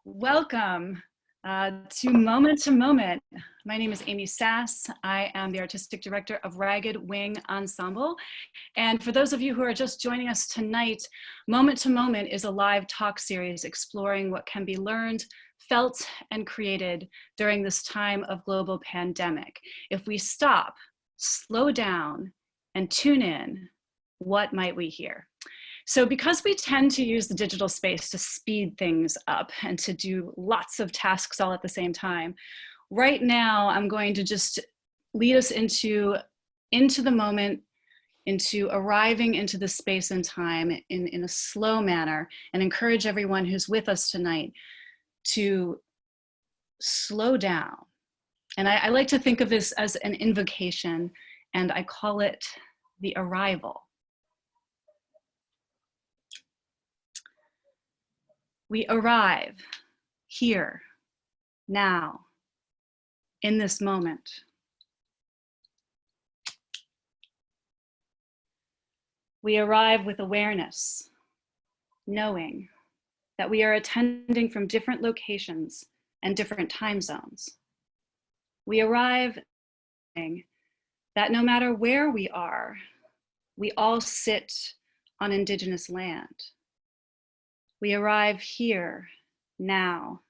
Welcome to Moment to Moment. My name is Amy Sass. I am the Artistic Director of Ragged Wing Ensemble. And for those of you who are just joining us tonight, Moment to Moment is a live talk series exploring what can be learned, felt, and created during this time of global pandemic. If we stop, slow down, and tune in, what might we hear? So because we tend to use the digital space to speed things up and to do lots of tasks all at the same time, right now I'm going to just lead us into the moment, into arriving into the space and time in a slow manner, and encourage everyone who's with us tonight to slow down. And I like to think of this as an invocation, and I call it the arrival. We arrive here, now, in this moment. We arrive with awareness, knowing that we are attending from different locations and different time zones. We arrive knowing that no matter where we are, we all sit on Indigenous land. We arrive here, now,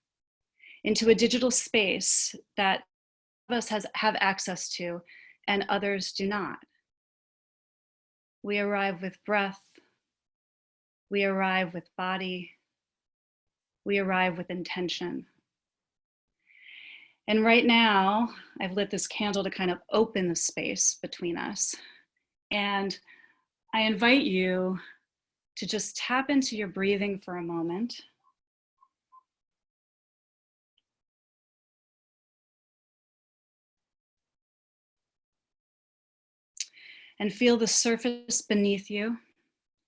into a digital space that some of us have access to and others do not. We arrive with breath. We arrive with body. We arrive with intention. And right now, I've lit this candle to kind of open the space between us. And I invite you to just tap into your breathing for a moment. And feel the surface beneath you,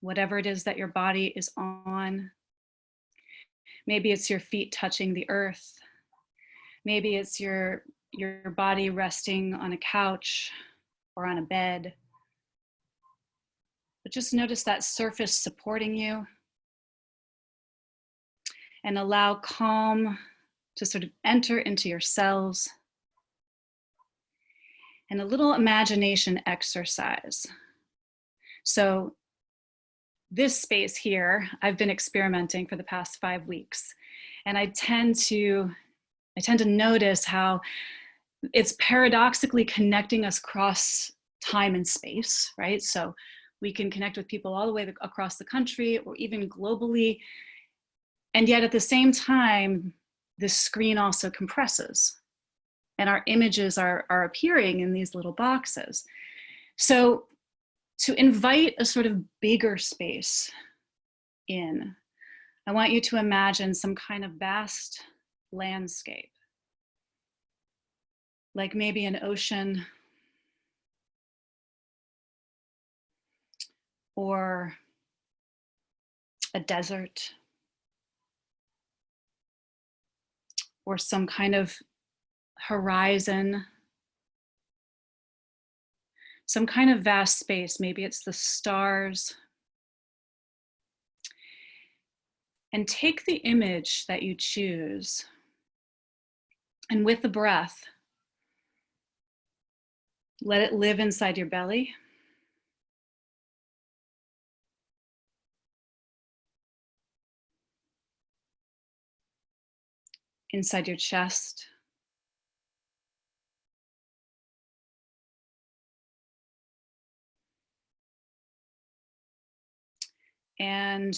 whatever it is that your body is on. Maybe it's your feet touching the earth. Maybe it's your body resting on a couch or on a bed. But just notice that surface supporting you, and allow calm to sort of enter into your cells. And a little imagination exercise. So this space here, I've been experimenting for the past 5 weeks, and I tend to notice how it's paradoxically connecting us across time and space, right? So we can connect with people all the way across the country or even globally. And yet at the same time, this screen also compresses and our images are appearing in these little boxes. So to invite a sort of bigger space in, I want you to imagine some kind of vast landscape, like maybe an ocean or a desert or some kind of horizon, some kind of vast space. Maybe it's the stars. And take the image that you choose, and with the breath, let it live inside your belly. Inside your chest. And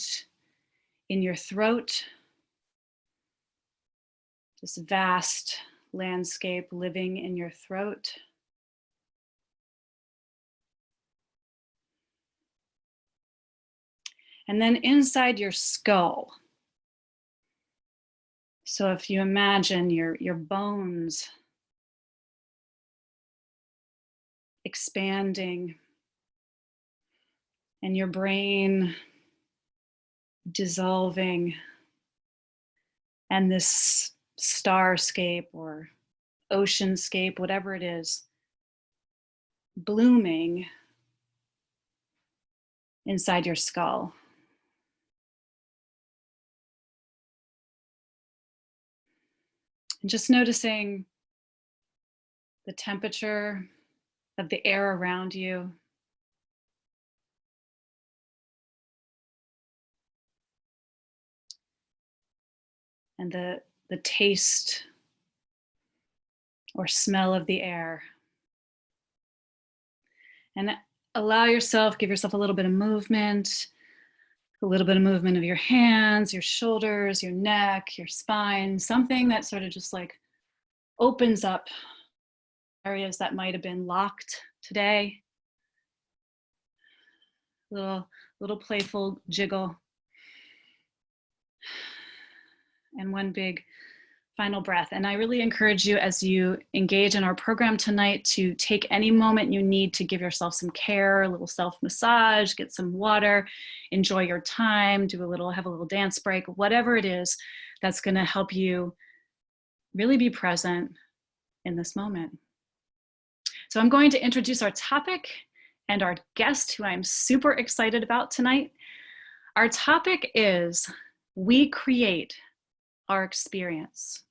in your throat, this vast landscape living in your throat. And then inside your skull. So if you imagine your bones expanding and your brain dissolving, and this starscape or oceanscape, whatever it is, blooming inside your skull. And just noticing the temperature of the air around you. And the taste or smell of the air. And allow yourself, give yourself a little bit of movement, of your hands, your shoulders, your neck, your spine, something that sort of just like opens up areas that might have been locked today. Little playful jiggle. And one big final breath. And I really encourage you, as you engage in our program tonight, to take any moment you need to give yourself some care, a little self-massage, get some water, enjoy your time, have a little dance break, whatever it is that's going to help you really be present in this moment. So I'm going to introduce our topic and our guest, who I'm super excited about tonight. Our topic is We Create Our Experience.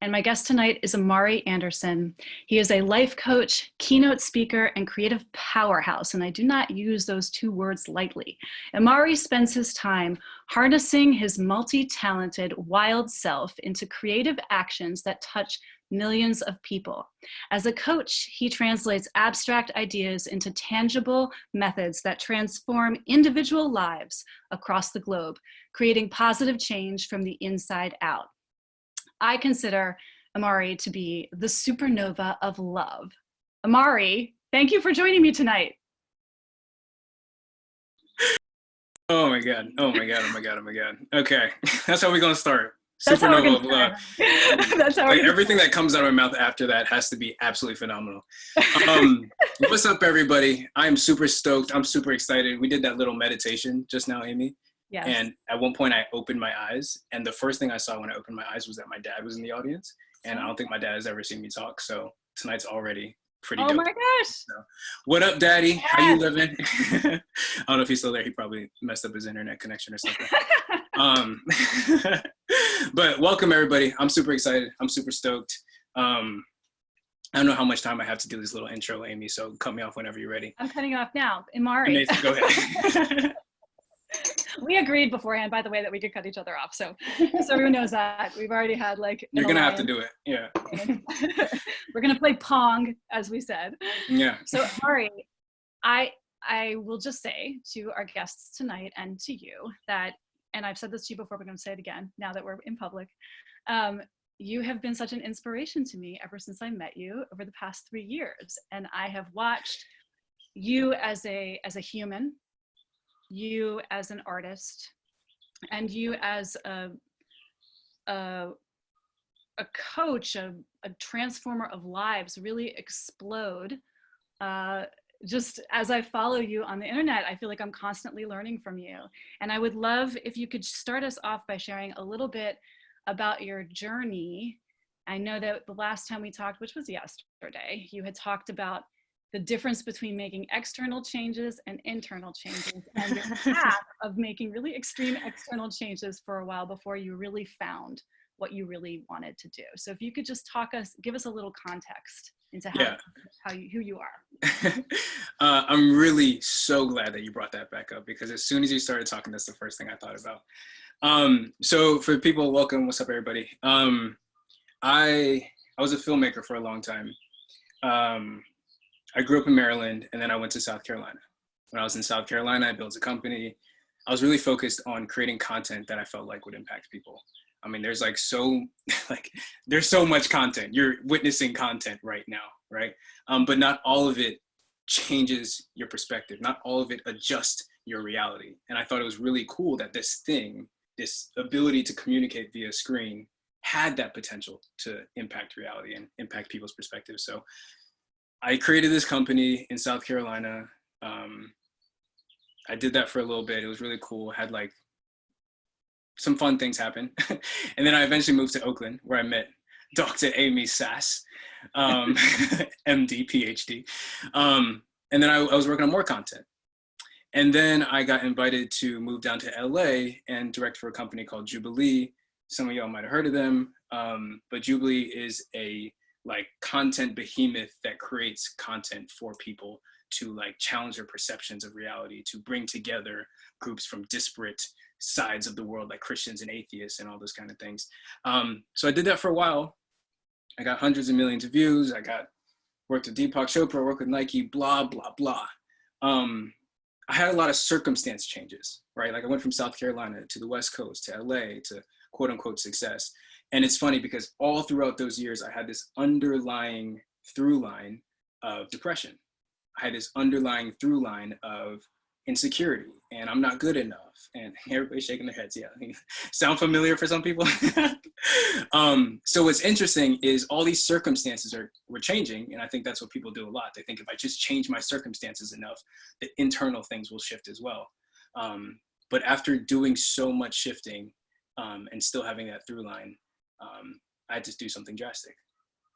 And my guest tonight is Imari Anderson. He is a life coach, keynote speaker, and creative powerhouse. And I do not use those two words lightly. Imari spends his time harnessing his multi-talented, wild self into creative actions that touch millions of people. As a coach, he translates abstract ideas into tangible methods that transform individual lives across the globe, creating positive change from the inside out. I consider Imari to be the supernova of love. Imari, thank you for joining me tonight. Oh my God. Okay, that's how we're gonna start. That's Supernova of love. That's how Everything that comes out of my mouth after that has to be absolutely phenomenal. What's up, everybody? I'm super stoked. I'm super excited. We did that little meditation just now, Amy. Yes. And at one point I opened my eyes, and the first thing I saw when I opened my eyes was that my dad was in the audience. And I don't think my dad has ever seen me talk. So tonight's already pretty dope. Oh my gosh. So, what up, Daddy? Yes. How you living? I don't know if he's still there. He probably messed up his internet connection or something. But welcome, everybody. I'm super excited. I'm super stoked. I don't know how much time I have to do this little intro, Amy, so cut me off whenever you're ready. I'm cutting off now. Imari. Amazing. Go ahead. We agreed beforehand, by the way, that we could cut each other off. So everyone knows that. We've already had like You're going to have to do it. Yeah. We're going to play Pong, as we said. Yeah. So Imari, I will just say to our guests tonight and to you that, and I've said this to you before, but I'm going to say it again now that we're in public. You have been such an inspiration to me ever since I met you over the past 3 years. And I have watched you as a human, you as an artist, and you as a coach, a transformer of lives really explode. Just as I follow you on the internet, I feel like I'm constantly learning from you. And I would love if you could start us off by sharing a little bit about your journey. I know that the last time we talked, which was yesterday, you had talked about the difference between making external changes and internal changes, and your path of making really extreme external changes for a while before you really found what you really wanted to do. So if you could just give us a little context into who you are. I'm really so glad that you brought that back up, because as soon as you started talking, that's the first thing I thought about. So for people, welcome. What's up, everybody? I was a filmmaker for a long time. I grew up in Maryland, and then I went to South Carolina. When I was in South Carolina, I built a company. I was really focused on creating content that I felt like would impact people. I mean, there's there's so much content. You're witnessing content right now, right? But not all of it changes your perspective. Not all of it adjusts your reality. And I thought it was really cool that this ability to communicate via screen had that potential to impact reality and impact people's perspectives. So I created this company in South Carolina. I did that for a little bit. It was really cool. Had like some fun things happen. And then I eventually moved to Oakland, where I met Dr. Amy Sass, MD, PhD. And then I was working on more content. And then I got invited to move down to LA and direct for a company called Jubilee. Some of y'all might have heard of them. but Jubilee is a like content behemoth that creates content for people to like challenge their perceptions of reality, to bring together groups from disparate sides of the world, like Christians and atheists and all those kind of things. So I did that for a while. I got hundreds of millions of views. Worked with Deepak Chopra, worked with Nike, blah, blah, blah. I had a lot of circumstance changes, right? Like I went from South Carolina to the West Coast, to LA, to quote unquote success. And it's funny because all throughout those years, I had this underlying through line of depression. I had this underlying through line of insecurity, and I'm not good enough. And everybody's shaking their heads. Yeah, sound familiar for some people? So what's interesting is all these circumstances were changing, and I think that's what people do a lot. They think if I just change my circumstances enough, the internal things will shift as well. But after doing so much shifting and still having that through line, I had to do something drastic.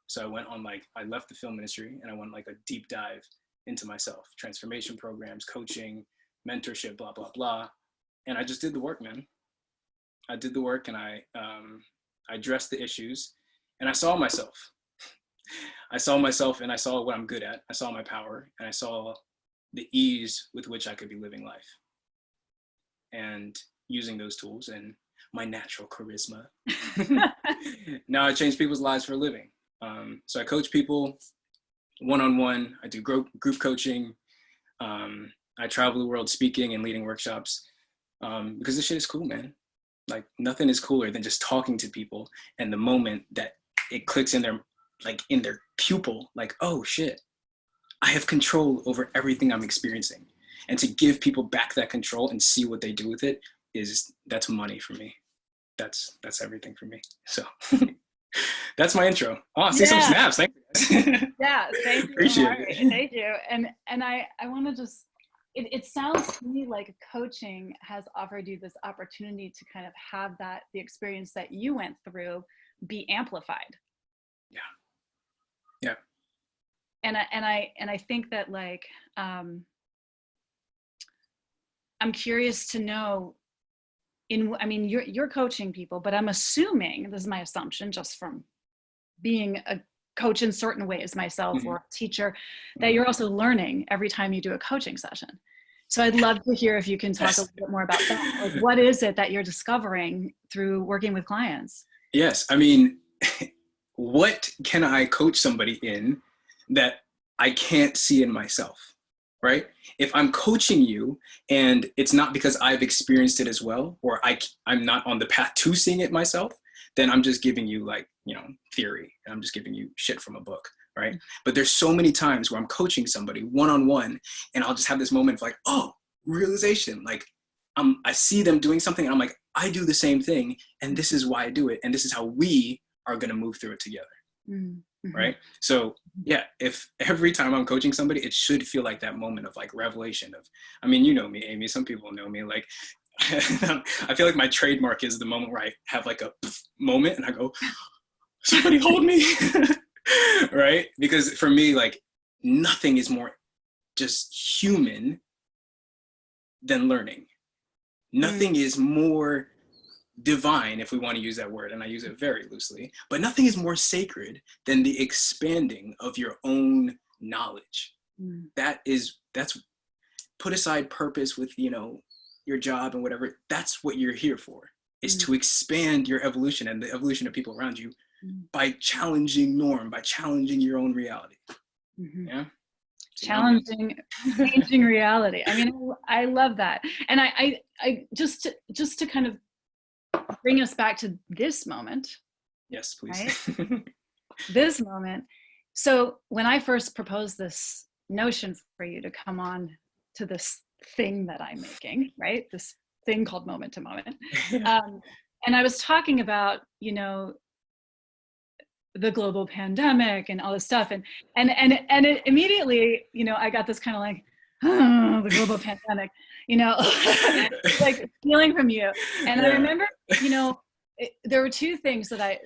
So I left the film industry and I went like a deep dive into myself, transformation programs, coaching, mentorship, blah, blah, blah. And I just did the work, man. I did the work, and I addressed the issues, and I saw myself. I saw myself, and I saw what I'm good at. I saw my power, and I saw the ease with which I could be living life and using those tools and my natural charisma. Now I change people's lives for a living. So I coach people one-on-one. I do group coaching. I travel the world speaking and leading workshops because this shit is cool, man. Like nothing is cooler than just talking to people and the moment that it clicks in their pupil, like, oh shit, I have control over everything I'm experiencing. And to give people back that control and see what they do with it that's money for me. That's everything for me. So that's my intro. Oh, I see some snaps. Thank you. Yeah, thank you. Appreciate it. Thank you. And I want to just, it sounds to me like coaching has offered you this opportunity to kind of have the experience that you went through be amplified. Yeah. Yeah. And I think that like, I'm curious to know you're coaching people, but I'm assuming, this is my assumption just from being a coach in certain ways myself, or a teacher, that you're also learning every time you do a coaching session. So I'd love to hear if you can talk a little bit more about that. Like, what is it that you're discovering through working with clients? Yes. I mean, what can I coach somebody in that I can't see in myself? Right? If I'm coaching you and it's not because I've experienced it as well, or I'm not on the path to seeing it myself, then I'm just giving you theory, and I'm just giving you shit from a book, right? But there's so many times where I'm coaching somebody one-on-one and I'll just have this moment of like, oh, realization. Like I see them doing something and I'm like, I do the same thing, and this is why I do it, and this is how we are going to move through it together. Mm-hmm. Right? So yeah, if every time I'm coaching somebody, it should feel like that moment of like revelation of, I mean, you know me, Amy, some people know me, like, I feel like my trademark is the moment where I have like a moment and I go, somebody hold me, right? Because for me, like nothing is more just human than learning. Nothing is more divine, if we want to use that word, and I use it very loosely, but nothing is more sacred than the expanding of your own knowledge. That's put aside purpose with, your job and whatever. That's what you're here for, is to expand your evolution and the evolution of people around you by challenging norm, by challenging your own reality. Yeah. Challenging reality. I mean, I love that. And I just to kind of bring us back to this moment. Yes, please. Right? This moment. So when I first proposed this notion for you to come on to this thing that I'm making, right? This thing called Moment to Moment. And I was talking about, the global pandemic and all this stuff. And it immediately, I got this kind of like, oh, the global pandemic, like feeling from you. And I remember, there were two things that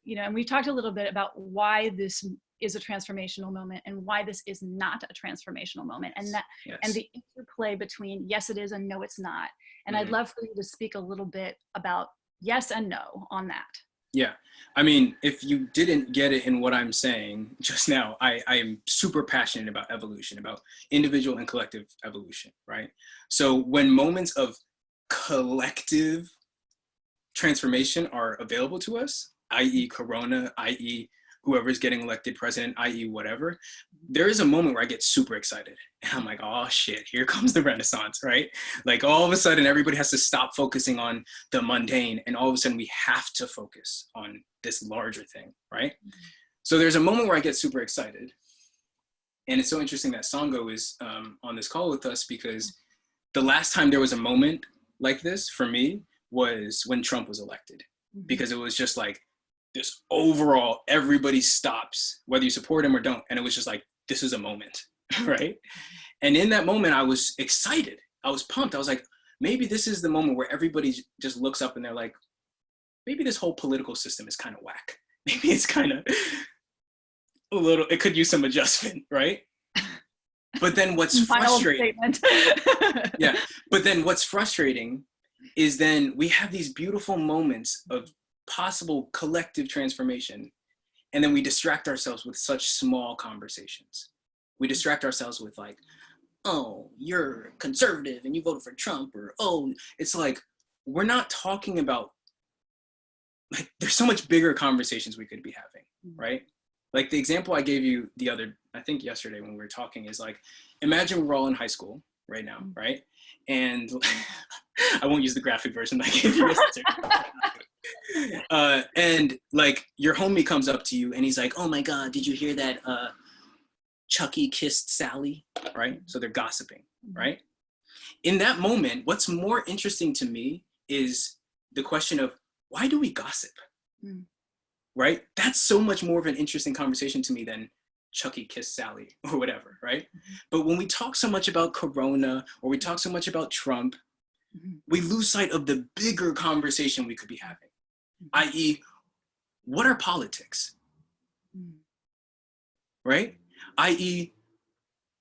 and we talked a little bit about why this is a transformational moment and why this is not a transformational moment, and that, and the interplay between yes, it is, and no, it's not. And I'd love for you to speak a little bit about yes and no on that. Yeah. I mean, if you didn't get it in what I'm saying just now, I am super passionate about evolution, about individual and collective evolution, right? So when moments of collective transformation are available to us, i.e. Corona, i.e. whoever's getting elected president, i.e. whatever, there is a moment where I get super excited. And I'm like, oh shit, here comes the Renaissance, right? Like all of a sudden, everybody has to stop focusing on the mundane. And all of a sudden we have to focus on this larger thing, right? So there's a moment where I get super excited. And it's so interesting that Sango is on this call with us, because the last time there was a moment like this for me was when Trump was elected, because it was just like this overall, everybody stops, whether you support him or don't. And it was just like, this is a moment, right? And in that moment, I was excited. I was pumped. I was like, maybe this is the moment where everybody just looks up and they're like, maybe this whole political system is kind of whack. Maybe it's kind of a little, it could use some adjustment, right? But then what's frustrating, yeah, but then what's frustrating is then we have these beautiful moments of possible collective transformation, and then we distract ourselves with such small conversations. We distract ourselves with like, oh, you're conservative and you voted for Trump, or oh, it's like, we're not talking about, like, there's so much bigger conversations we could be having, right? Like the example I gave you I think yesterday when we were talking is like, imagine we're all in high school right now, right? And I won't use the graphic version that I gave you yesterday. And like your homie comes up to you and he's like, oh my God, did you hear that Chucky kissed Sally, right? So they're gossiping, right? In that moment, what's more interesting to me is the question of, why do we gossip? Right? That's so much more of an interesting conversation to me than Chucky kissed Sally or whatever, right? But when we talk so much about Corona, or we talk so much about Trump, we lose sight of the bigger conversation we could be having, i.e., what are politics? Right? I.e.,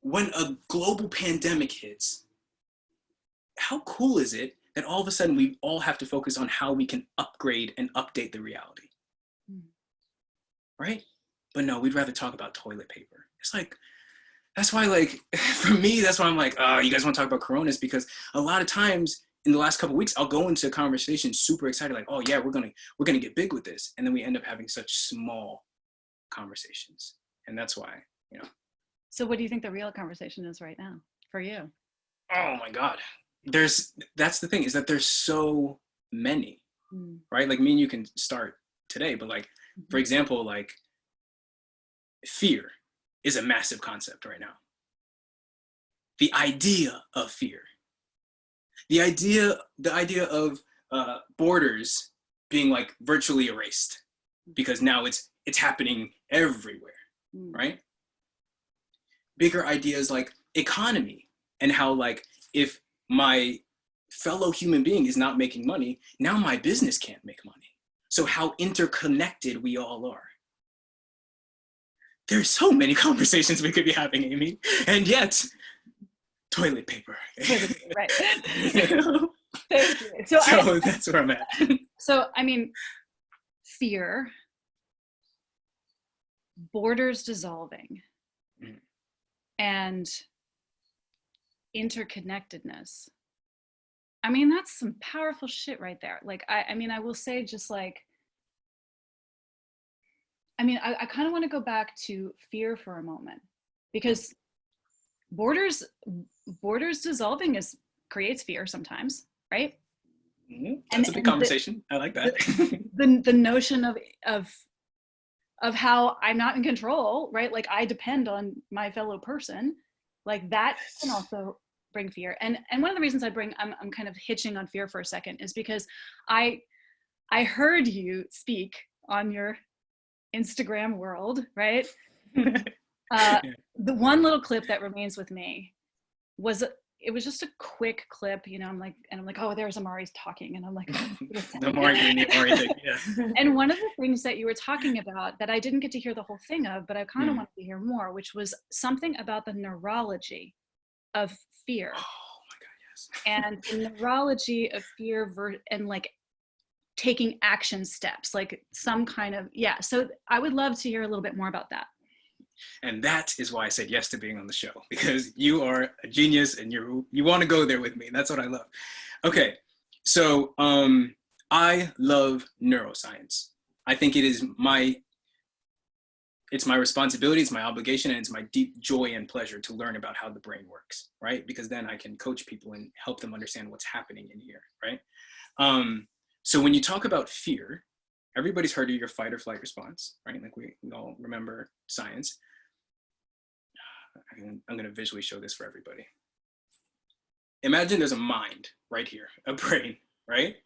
when a global pandemic hits, how cool is it that all of a sudden we all have to focus on how we can upgrade and update the reality? Right? But no, we'd rather talk about toilet paper. It's like, that's why, like, for me, that's why I'm like, oh, you guys want to talk about Coronas? Because a lot of times in the last couple of weeks, I'll go into a conversation super excited, like, oh yeah, we're gonna get big with this. And then we end up having such small conversations. And that's why, you know. So what do you think the real conversation is right now for you? Oh my God. That's the thing, is that there's so many, right? Like me and you can start today, but like, for example, like fear is a massive concept right now. The idea of fear, the idea of borders being like virtually erased, because now it's happening everywhere, right? Bigger ideas like economy, and how like, if my fellow human being is not making money, now my business can't make money. So how interconnected we all are. There's so many conversations we could be having, Amy, and yet toilet paper. Right. You know? Thank you. So that's where I'm at. So, I mean, fear, borders dissolving, and interconnectedness. I mean, that's some powerful shit right there. Like, I mean, I will say, just like, I mean, I kind of want to go back to fear for a moment, because borders dissolving creates fear sometimes, right? That's a big conversation. I like that. The notion of how I'm not in control, right? Like, I depend on my fellow person, like that can also bring fear. And one of the reasons I'm kind of hitching on fear for a second is because I heard you speak on your Instagram world, right? The one little clip that remains with me was, it was just a quick clip, you know. I'm like, oh, there's Imari's talking, and I'm like, the Imari doing the Imari thing, yeah. And one of the things that you were talking about that I didn't get to hear the whole thing of, but I kind of wanted to hear more, which was something about the neurology of fear. Oh my God, yes. And the neurology of fear and like taking action steps, like some kind of, yeah. So I would love to hear a little bit more about that. And that is why I said yes to being on the show, because you are a genius and you want to go there with me. That's what I love. Okay, so I love neuroscience. I think it's my responsibility, it's my obligation, and it's my deep joy and pleasure to learn about how the brain works, right? Because then I can coach people and help them understand what's happening in here, right? So when you talk about fear, everybody's heard of your fight or flight response, right? Like we all remember science. I'm going to visually show this for everybody. Imagine there's a mind right here, a brain, right?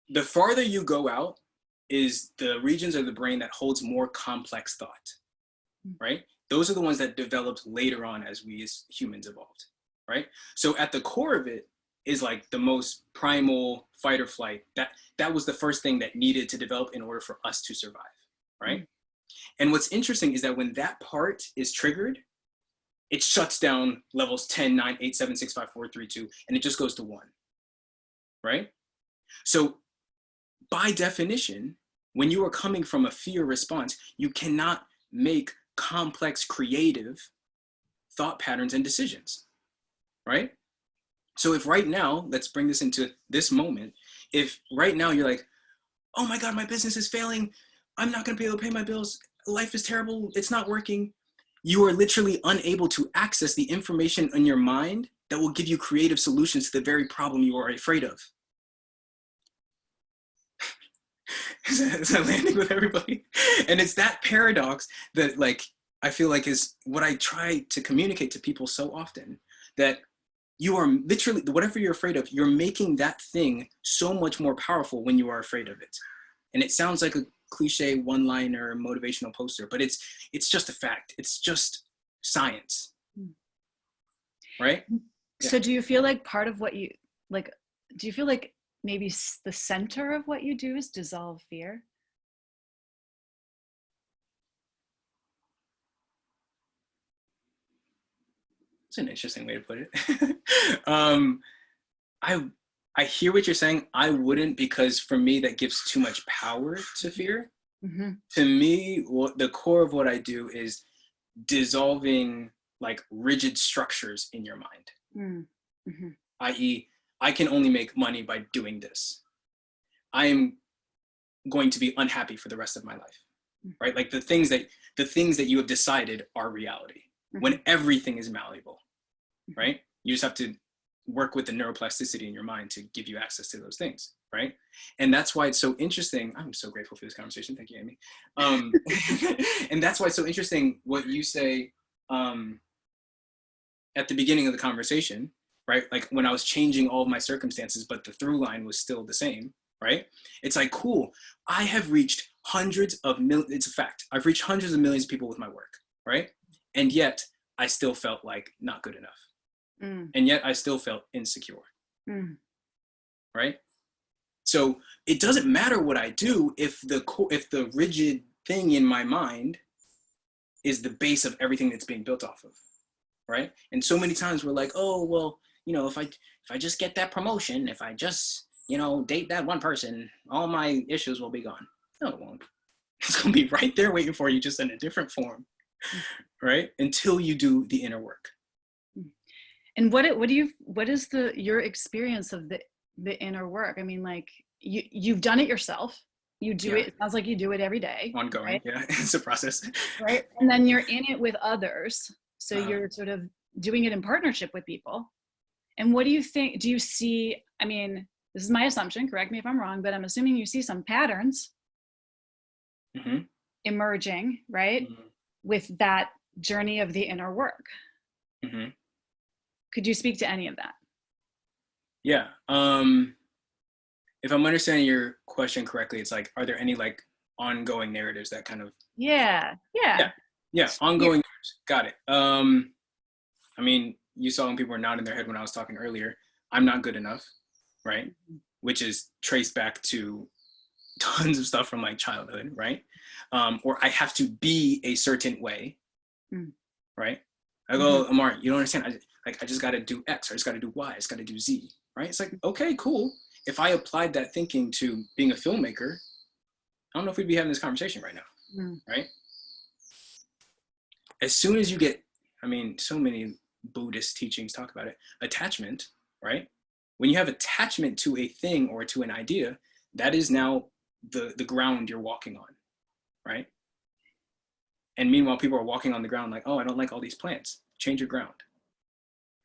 The farther you go out is the regions of the brain that holds more complex thought, right? Those are the ones that developed later on as we as humans evolved, right? So at the core of it is like the most primal fight or flight. That was the first thing that needed to develop in order for us to survive, right? And what's interesting is that when that part is triggered, it shuts down levels 10, 9, 8, 7, 6, 5, 4, 3, 2, and it just goes to 1, right? So by definition, when you are coming from a fear response, you cannot make complex, creative thought patterns and decisions, right? So if right now, let's bring this into this moment, if right now you're like, oh my God, my business is failing, I'm not gonna be able to pay my bills, life is terrible, it's not working, you are literally unable to access the information in your mind that will give you creative solutions to the very problem you are afraid of. Is that landing with everybody? And it's that paradox that, like, I feel like is what I try to communicate to people so often, that you are literally, whatever you're afraid of, you're making that thing so much more powerful when you are afraid of it. And it sounds like a cliche one-liner motivational poster, but it's just a fact. It's just science, right? So do you feel like part of what you, like, do you feel like maybe the center of what you do is dissolve fear? It's an interesting way to put it. I hear what you're saying. I wouldn't, because for me, that gives too much power to fear. Mm-hmm. To me, what the core of what I do is dissolving like rigid structures in your mind. Mm-hmm. I.e., I can only make money by doing this. I am going to be unhappy for the rest of my life, right? Like the things that you have decided are reality, when everything is malleable, right? You just have to work with the neuroplasticity in your mind to give you access to those things, right? And that's why it's so interesting. I'm so grateful for this conversation. Thank you, Amy. And that's why it's so interesting what you say at the beginning of the conversation, right? Like when I was changing all of my circumstances, but the through line was still the same, right? It's like, cool, I have reached hundreds of millions, it's a fact. I've reached hundreds of millions of people with my work, right? And yet I still felt like not good enough. And yet I still felt insecure, right? So it doesn't matter what I do if the rigid thing in my mind is the base of everything that's being built off of, right? And so many times we're like, oh, well, you know, if I just get that promotion, if I just, you know, date that one person, all my issues will be gone. No, it won't. It's gonna be right there waiting for you, just in a different form, right? Until you do the inner work. And what is your experience of the inner work? I mean, like you've done it yourself. You do it. It sounds like you do it every day. Ongoing, right? Yeah, it's a process. Right, and then you're in it with others. So you're sort of doing it in partnership with people. And what do you think? Do you see? I mean, this is my assumption. Correct me if I'm wrong, but I'm assuming you see some patterns emerging, right, with that journey of the inner work. Could you speak to any of that? Yeah. If I'm understanding your question correctly, it's like, are there any like ongoing narratives that kind of... Yeah, ongoing narratives. Got it. I mean, you saw when people were nodding their head when I was talking earlier, I'm not good enough, right? Which is traced back to tons of stuff from like childhood, right? Or I have to be a certain way, right? I go, Amari, you don't understand. I just got to do X, or I just got to do Y, I just got to do Z, right? It's like, okay, cool. if I applied that thinking to being a filmmaker, I don't know if we'd be having this conversation right now, right? As soon as you get, I mean, so many Buddhist teachings talk about it, attachment, right? When you have attachment to a thing or to an idea, that is now the ground you're walking on, right? And meanwhile, people are walking on the ground like, oh, I don't like all these plants. Change your ground,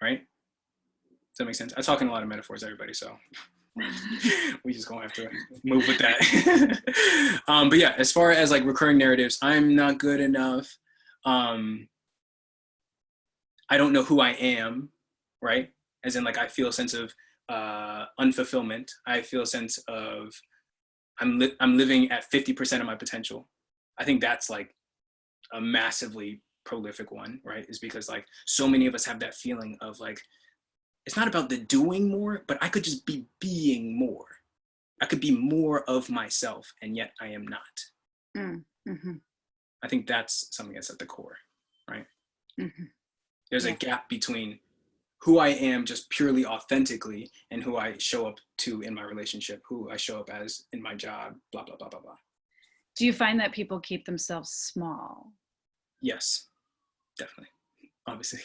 right? Does that make sense? I talk in a lot of metaphors, everybody, so we just gonna have to move with that. But yeah, as far as like recurring narratives, I'm not good enough. I don't know who I am, right? As in like, I feel a sense of unfulfillment. I feel a sense of I'm living at 50% of my potential. I think that's like a massively prolific one, right? Is because like so many of us have that feeling of like, it's not about the doing more, but I could just be being more. I could be more of myself, and yet I am not. Mm-hmm. I think that's something that's at the core, right? Mm-hmm. There's a gap between who I am just purely authentically and who I show up to in my relationship, who I show up as in my job, blah, blah, blah, blah, blah. Do you find that people keep themselves small? Yes, definitely. Obviously.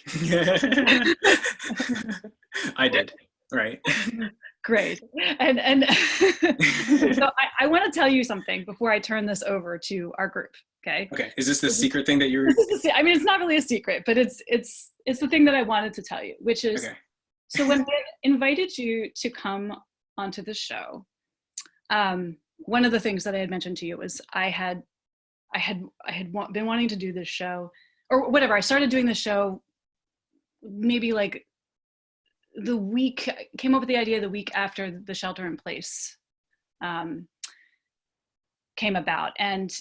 I did, right? Great. And so I want to tell you something before I turn this over to our group. Okay. Okay. Is this the secret thing that you're? I mean, it's not really a secret, but it's the thing that I wanted to tell you, which is, okay. So when I invited you to come onto the show, one of the things that I had mentioned to you was I had been wanting to do this show, or whatever. I started doing the show maybe like came up with the idea the week after the shelter in place came about, and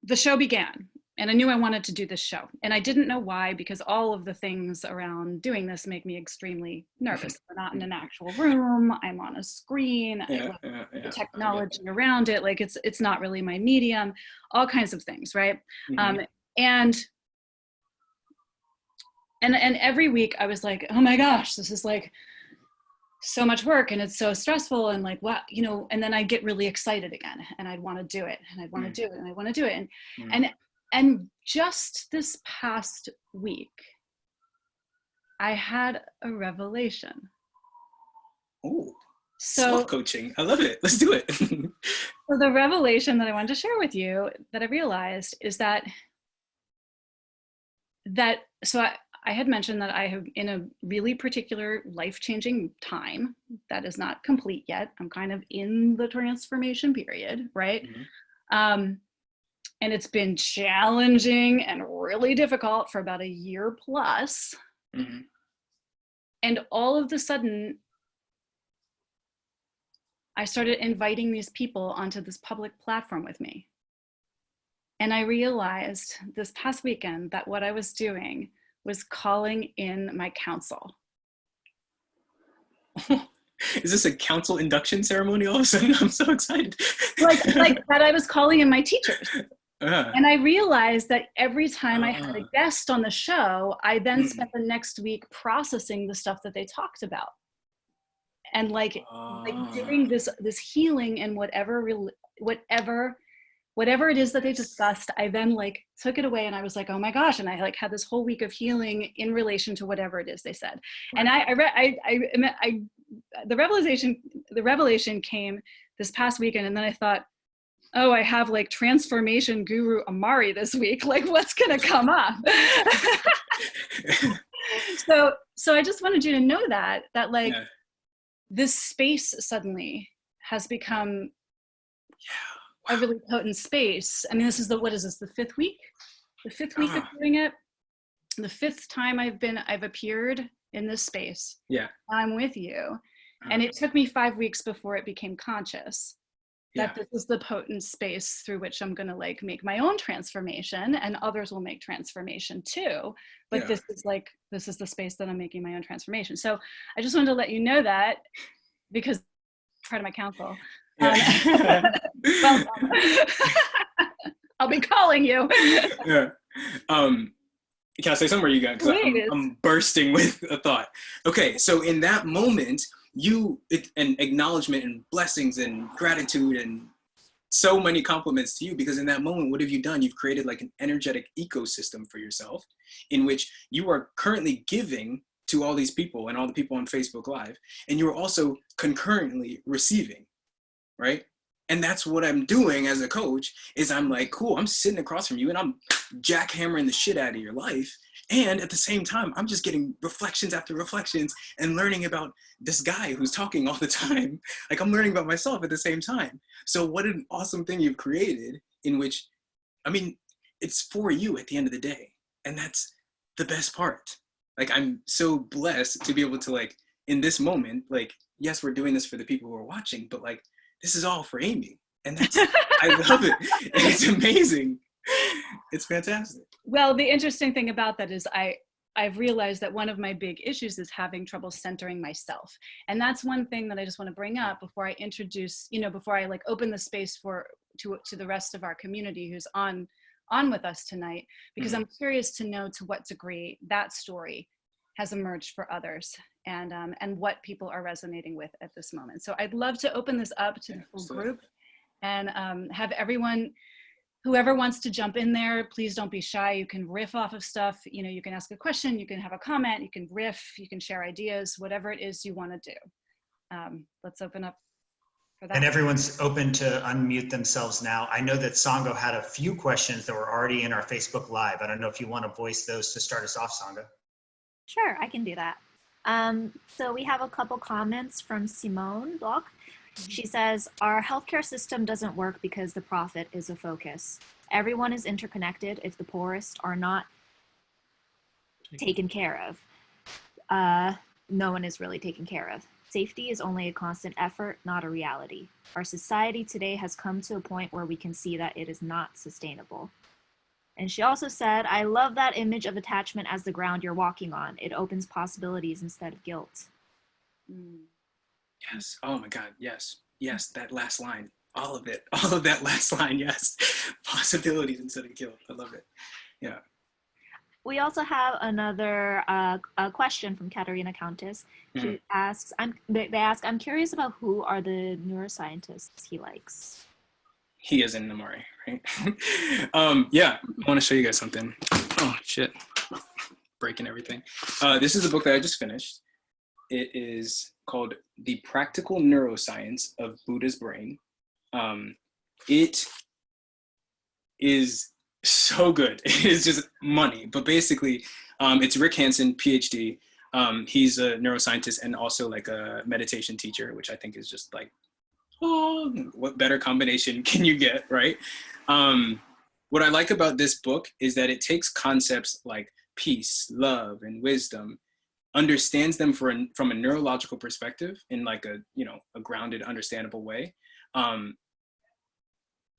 the show began, and I knew I wanted to do this show, and I didn't know why, because all of the things around doing this make me extremely nervous. We're not in an actual room, I'm on a screen, the technology around it, like it's not really my medium, all kinds of things, right? Mm-hmm. And every week I was like, oh my gosh, this is like so much work, and it's so stressful, and like, what, you know, and then I'd get really excited again, and I'd want to do it, and I'd want to do it, and I want to do it. And just this past week, I had a revelation. Oh, so self-coaching. I love it. Let's do it. So the revelation that I wanted to share with you that I realized is that so I had mentioned that I have in a really particular life-changing time that is not complete yet. I'm kind of in the transformation period, right? Mm-hmm. And it's been challenging and really difficult for about a year plus. Mm-hmm. And all of a sudden, I started inviting these people onto this public platform with me. And I realized this past weekend that what I was doing was calling in my council. Is this a council induction ceremony all of a sudden? I'm so excited. like that I was calling in my teachers. And I realized that every time I had a guest on the show, I then spent the next week processing the stuff that they talked about. And like doing this healing and whatever it is that they discussed, I then like took it away, and I was like, oh my gosh. And I like had this whole week of healing in relation to whatever it is they said. And the revelation came this past weekend, and then I thought, oh, I have like transformation guru Imari this week. Like, what's gonna come up? So I just wanted you to know that like this space suddenly has become a really potent space. I mean, this is the fifth week? The fifth week of doing it. The fifth time I've appeared in this space. Yeah. I'm with you. And it took me 5 weeks before it became conscious that this is the potent space through which I'm going to like make my own transformation, and others will make transformation too. But this is the space that I'm making my own transformation. So I just wanted to let you know that, because part of my council. Well, I'll be calling you. Can I say something? Or you got? Because I'm bursting with a thought. Okay, so in that moment, and acknowledgement and blessings and gratitude and so many compliments to you, because in that moment, what have you done? You've created like an energetic ecosystem for yourself in which you are currently giving to all these people and all the people on Facebook Live, and you're also concurrently receiving, right? And that's what I'm doing as a coach is I'm like, cool, I'm sitting across from you and I'm jackhammering the shit out of your life. And at the same time, I'm just getting reflections after reflections and learning about this guy who's talking all the time. Like I'm learning about myself at the same time. So what an awesome thing you've created in which, I mean, it's for you at the end of the day. And that's the best part. Like, I'm so blessed to be able to like, in this moment, like, yes, we're doing this for the people who are watching, but like, this is all for Amy. And that's, I love it. It's amazing. It's fantastic. Well, the interesting thing about that is I've realized that one of my big issues is having trouble centering myself. And that's one thing that I just want to bring up before I introduce, before I like open the space to the rest of our community who's on with us tonight, because I'm curious to know to what degree that story has emerged for others and what people are resonating with at this moment. So I'd love to open this up to the full group and have everyone, whoever wants to jump in there, please don't be shy. You can riff off of stuff. You can ask a question, you can have a comment, you can riff, you can share ideas, whatever it is you want to do. Let's open up for that. And everyone's open to unmute themselves now. I know that Sango had a few questions that were already in our Facebook Live. I don't know if you want to voice those to start us off, Sango. Sure, I can do that. So we have a couple comments from Simone Bloch. She says, our healthcare system doesn't work because the profit is a focus. Everyone is interconnected if the poorest are not taken care of. No one is really taken care of. Safety is only a constant effort, not a reality. Our society today has come to a point where we can see that it is not sustainable. And she also said, I love that image of attachment as the ground you're walking on. It opens possibilities instead of guilt. Yes. Oh my God. Yes. Yes. That last line. All of it. All of that last line. Yes. Possibilities instead of guilt. I love it. Yeah. We also have another question from Katerina Countess. She asks, I'm curious about who are the neuroscientists he likes. He is in Imari, right? Yeah, I want to show you guys something. Oh, shit. Breaking everything. This is a book that I just finished. It is called The Practical Neuroscience of Buddha's Brain. It is so good. It is just money. But basically, it's Rick Hansen, PhD. He's a neuroscientist and also like a meditation teacher, which I think is just like, oh, what better combination can you get, right? What I like about this book is that it takes concepts like peace, love, and wisdom, understands them from a neurological perspective in like a grounded, understandable way.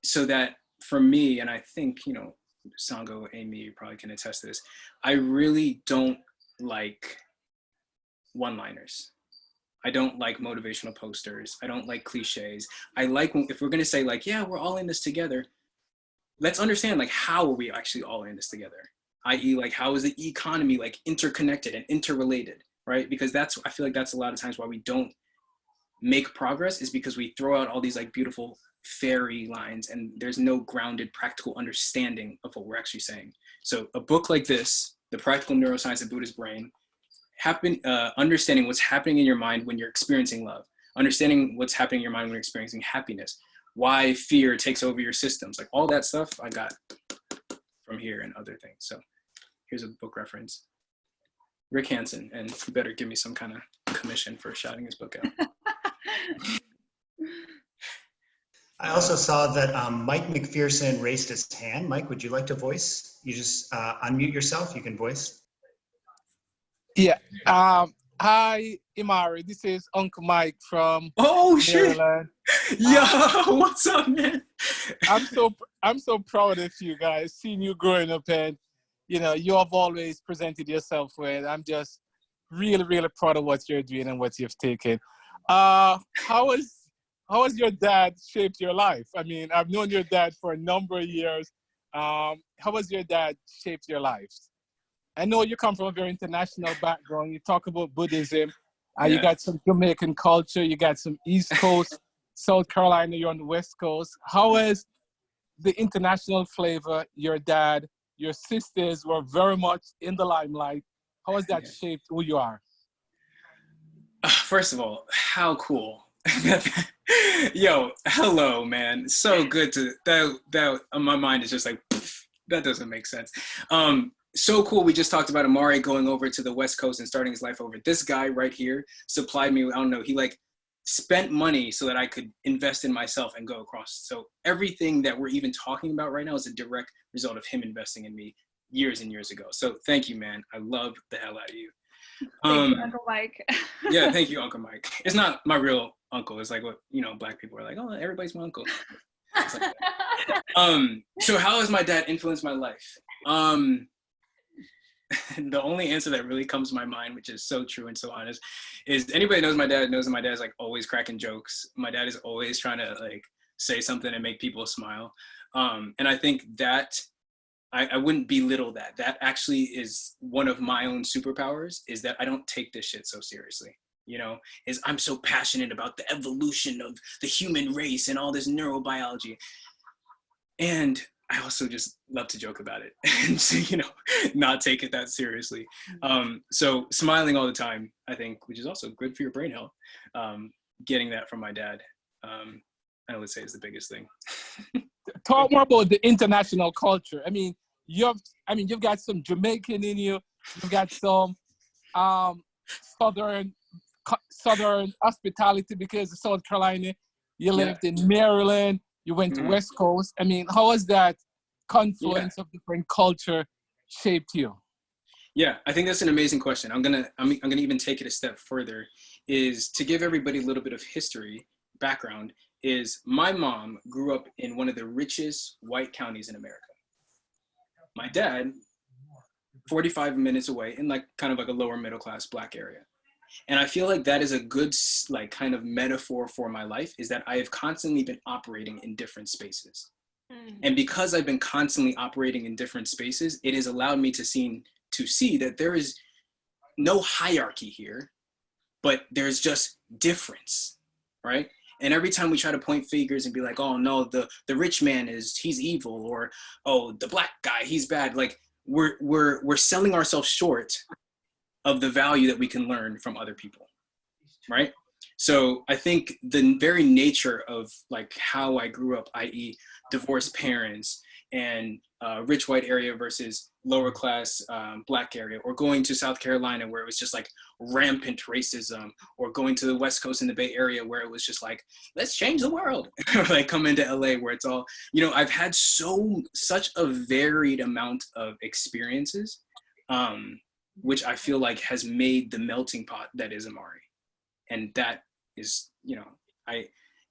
So that for me, and I think, Sango, Amy, you probably can attest to this, I really don't like one-liners. I don't like motivational posters. I don't like cliches. I like if we're going to say like, yeah, we're all in this together, let's understand like how are we actually all in this together? i.e. like how is the economy like interconnected and interrelated, right? Because I feel like that's a lot of times why we don't make progress is because we throw out all these like beautiful fairy lines and there's no grounded practical understanding of what we're actually saying. So a book like this, The Practical Neuroscience of Buddha's Brain, understanding what's happening in your mind when you're experiencing love, understanding what's happening in your mind when you're experiencing happiness, why fear takes over your systems, like all that stuff I got from here and other things. So here's a book reference. Rick Hansen, and you better give me some kind of commission for shouting his book out. I also saw that Mike McPherson raised his hand. Mike, would you like to voice? You just unmute yourself, you can voice. Yeah. Hi, Imari. This is Uncle Mike from Maryland. Yo, what's up, man? I'm so proud of you guys, seeing you growing up, and you have always presented yourself well. I'm just really, really proud of what you're doing and what you've taken. How has your dad shaped your life? I mean, I've known your dad for a number of years. How has your dad shaped your life? I know you come from a very international background. You talk about Buddhism. Yeah. You got some Jamaican culture. You got some East Coast, South Carolina. You're on the West Coast. How is the international flavor? Your dad, your sisters were very much in the limelight. How has that shaped who you are? First of all, how cool. Yo, hello, man. So good to that my mind is just like, that doesn't make sense. So cool. We just talked about Imari going over to the West Coast and starting his life over. This guy right here supplied me, I don't know, he like spent money so that I could invest in myself and go across. So everything that we're even talking about right now is a direct result of him investing in me years and years ago. So thank you, man. I love the hell out of you. Thank you, Uncle Mike. Yeah, thank you, Uncle Mike. It's not my real uncle. It's like what, you know, Black people are like, oh, everybody's my uncle. It's like that. So how has my dad influenced my life? The only answer that really comes to my mind, which is so true and so honest, is anybody knows my dad knows that my dad's like always cracking jokes. My dad is always trying to like say something and make people smile. And I think that I wouldn't belittle that. That actually is one of my own superpowers, is that I don't take this shit so seriously. You know, is I'm so passionate about the evolution of the human race and all this neurobiology. And I also just love to joke about it and, so, you know, not take it that seriously. So smiling all the time, I think, which is also good for your brain health. Getting that from my dad, I would say is the biggest thing. Talk more about the international culture. I mean, you've got some Jamaican in you. You've got some Southern hospitality because of South Carolina. You lived in Maryland. You went to West Coast. I mean, how has that confluence of different culture shaped you? Yeah, I think that's an amazing question. I'm gonna even take it a step further. Is to give everybody a little bit of history background. Is my mom grew up in one of the richest white counties in America. My dad, 45 minutes away in like kind of like a lower middle class Black area. And I feel like that is a good like kind of metaphor for my life, is that I have constantly been operating in different spaces. And because I've been constantly operating in different spaces, it has allowed me to see that there is no hierarchy here, but there's just difference, right? And every time we try to point fingers and be like, oh no, the rich man he's evil, or oh, the Black guy, he's bad. Like we're selling ourselves short of the value that we can learn from other people, right? So I think the very nature of like how I grew up, i.e. divorced parents and rich white area versus lower class Black area, or going to South Carolina where it was just like rampant racism, or going to the West Coast in the Bay Area where it was just like, let's change the world, or like come into LA where it's all, you know, I've had such a varied amount of experiences, which I feel like has made the melting pot that is Imari. And that is, you know,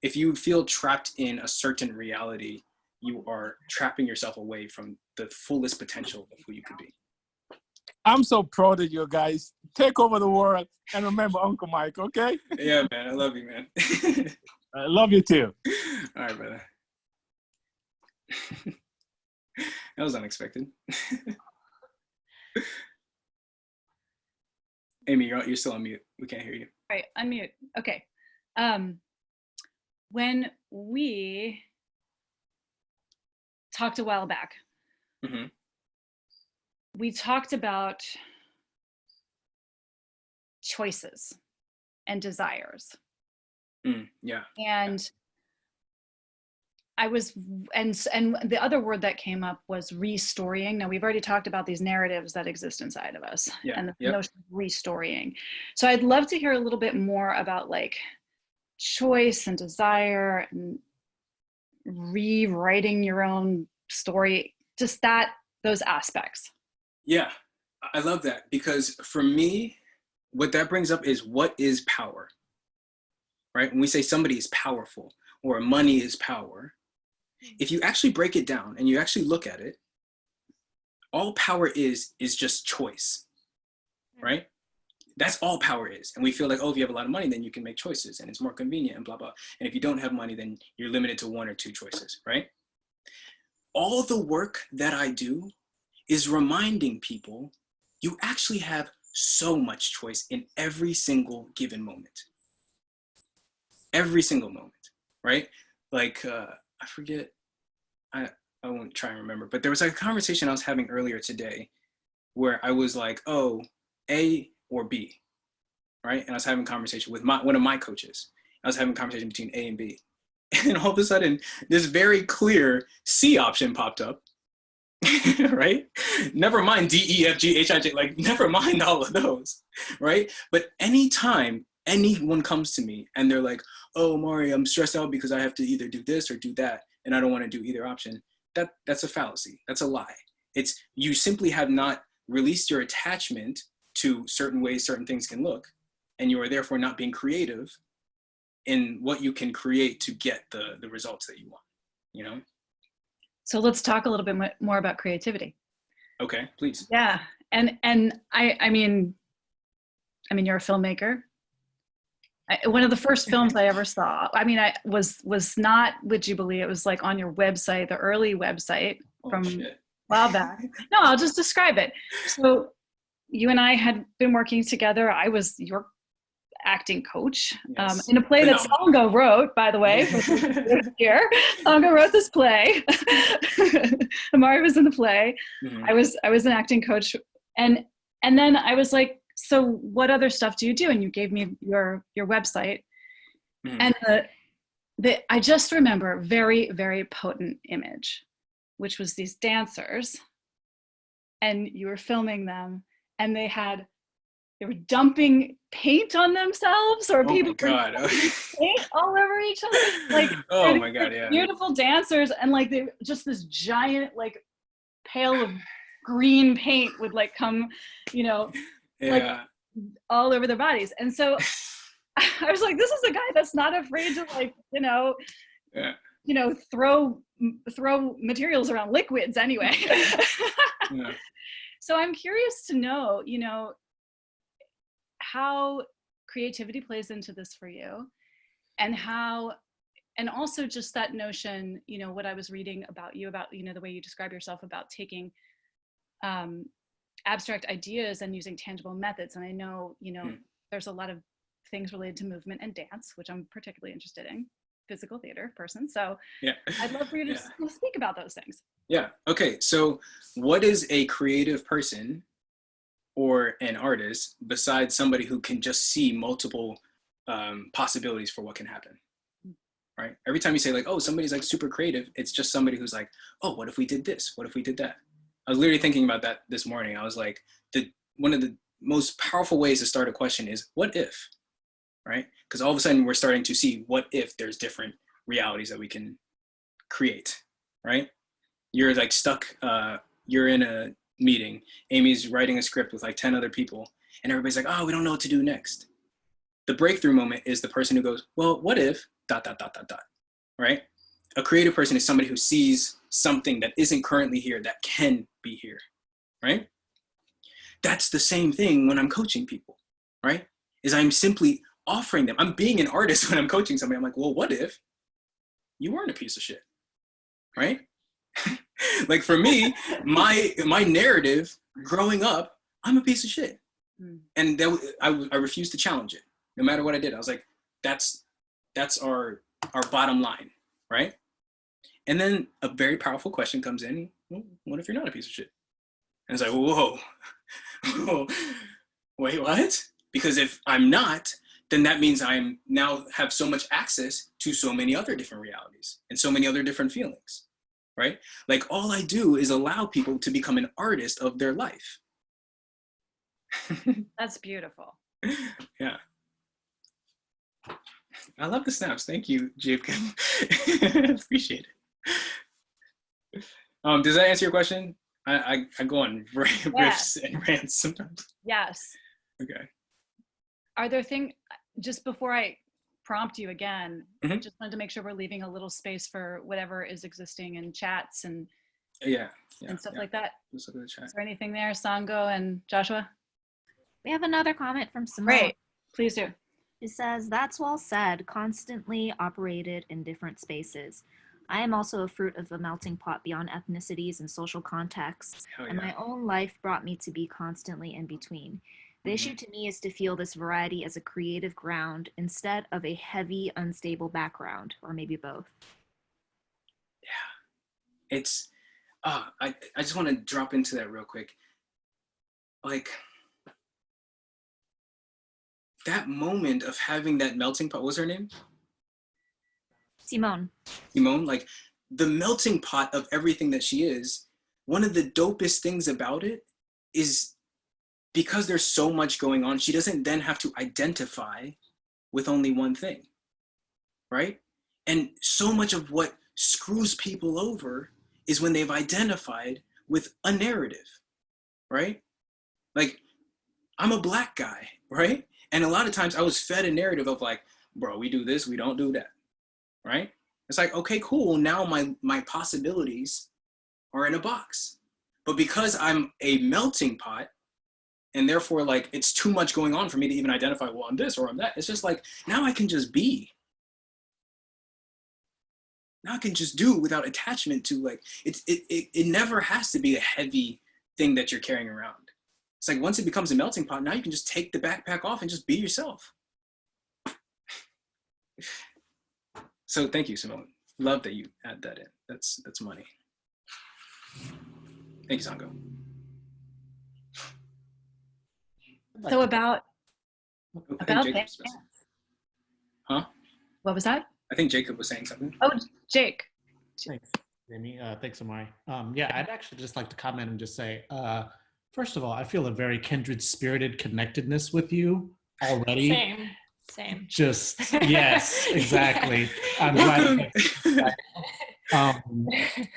if you feel trapped in a certain reality, you are trapping yourself away from the fullest potential of who you could be. I'm so proud of you guys. Take over the world, and remember Uncle Mike, okay? Yeah, man. I love you, man. I love you too. All right, brother. That was unexpected. Amy, you're still on mute. We can't hear you. All right, unmute. Okay. When we talked a while back, we talked about choices and desires. Yeah. And and the other word that came up was restorying. Now, we've already talked about these narratives that exist inside of us and the notion of restorying. So I'd love to hear a little bit more about like choice and desire and rewriting your own story, just those aspects. Yeah, I love that, because for me, what that brings up is, what is power, right? When we say somebody is powerful or money is power, if you actually break it down and you actually look at it, all power is just choice, right? That's all power is. And we feel like, oh, if you have a lot of money, then you can make choices and it's more convenient and blah, blah. And if you don't have money, then you're limited to one or two choices, right? All the work that I do is reminding people you actually have so much choice in every single given moment. Every single moment, right? Like, I forget, I won't try and remember, but there was like a conversation I was having earlier today where I was like, oh, A or B, right? And I was having a conversation with one of my coaches. I was having a conversation between A and B. And all of a sudden, this very clear C option popped up, right? Never mind D, E, F, G, H, I, J, like never mind all of those, right? But anytime anyone comes to me and they're like, oh, Mari, I'm stressed out because I have to either do this or do that, and I don't want to do either option, that's a fallacy. That's a lie. It's you simply have not released your attachment to certain ways certain things can look, and you are therefore not being creative in what you can create to get the results that you want, you know? So let's talk a little bit more about creativity. Okay, please. Yeah, and I mean, you're a filmmaker. One of the first films I ever saw, I mean, I was not with Jubilee. It was like on your website, the early website from a while back. No, I'll just describe it. So you and I had been working together. I was your acting coach, yes. In a play that Songo wrote, by the way. Here, Songo wrote this play. Imari was in the play. Mm-hmm. I was an acting coach, and then I was like, so what other stuff do you do? And you gave me your website, and I just remember a very, very potent image, which was these dancers, and you were filming them, and they were dumping paint on themselves, or people were paint all over each other. Like, oh my God, yeah. Beautiful dancers, and like they just this giant like pail of green paint would like come, you know, like all over their bodies. And so I was like, this is a guy that's not afraid to like, you know, throw materials around, liquids anyway. Yeah. So I'm curious to know, you know, how creativity plays into this for you, and also just that notion, you know, what I was reading about you, the way you describe yourself about taking abstract ideas and using tangible methods. And I know, you know, there's a lot of things related to movement and dance, which I'm particularly interested in, physical theater person. So yeah, I'd love for you to speak about those things. Yeah. Okay. So what is a creative person or an artist besides somebody who can just see multiple possibilities for what can happen, right? Every time you say like, oh, somebody's like super creative, it's just somebody who's like, oh, what if we did this? What if we did that? I was literally thinking about that this morning. I was like, one of the most powerful ways to start a question is what if, right? Because all of a sudden we're starting to see what if there's different realities that we can create, right? You're like stuck, you're in a meeting, Amy's writing a script with like 10 other people, and everybody's like, oh, we don't know what to do next. The breakthrough moment is the person who goes, well, what if ... right? A creative person is somebody who sees something that isn't currently here that can be here, right? That's the same thing when I'm coaching people, right? Is I'm simply offering them, I'm being an artist when I'm coaching somebody. I'm like, well, what if you weren't a piece of shit, right? Like for me, my narrative growing up, I'm a piece of shit. And I refused to challenge it. No matter what I did, I was like, that's our bottom line, right? And then a very powerful question comes in, well, what if you're not a piece of shit? And it's like, whoa, wait, what? Because if I'm not, then that means I'm now have so much access to so many other different realities and so many other different feelings, right? Like all I do is allow people to become an artist of their life. That's beautiful. Yeah. I love the snaps. Thank you, Jacob. Appreciate it. Does that answer your question? I go on riffs and rants sometimes. Yes. Okay. Are there things, just before I prompt you again, just wanted to make sure we're leaving a little space for whatever is existing in chats and stuff like that. Let's look at the chat. Is there anything there, Sango and Joshua? We have another comment from Simone. Great, please do. It says, that's well said, constantly operated in different spaces. I am also a fruit of a melting pot beyond ethnicities and social contexts, Hell and yeah. my own life brought me to be constantly in between. The issue Mhm. to me is to feel this variety as a creative ground instead of a heavy, unstable background, or maybe both. It's, I just want to drop into that real quick. Like, that moment of having that melting pot, what was her name? Simone. Simone, like the melting pot of everything that she is, one of the dopest things about it is because there's so much going on, she doesn't then have to identify with only one thing, right? And so much of what screws people over is when they've identified with a narrative, right? Like, I'm a Black guy, right? And a lot of times I was fed a narrative of like, bro, we do this, we don't do that, right? It's like, okay, cool. Now my possibilities are in a box. But because I'm a melting pot, and therefore like it's too much going on for me to even identify, well, I'm this or I'm that. It's just like, now I can just be. Now I can just do without attachment to like, it never has to be a heavy thing that you're carrying around. It's like once it becomes a melting pot, now you can just take the backpack off and just be yourself. So thank you, Simone. Love that you add that in. That's money. Thank you, Sango. So about I think Jacob dance. was, huh? What was that? I think Jacob was saying something. Oh, Jake. Thanks, Amy. Thanks, Amari. Yeah, I'd actually just like to comment and just say, first of all, I feel a very kindred spirited connectedness with you already. Same. Just, yes, exactly. I'm glad.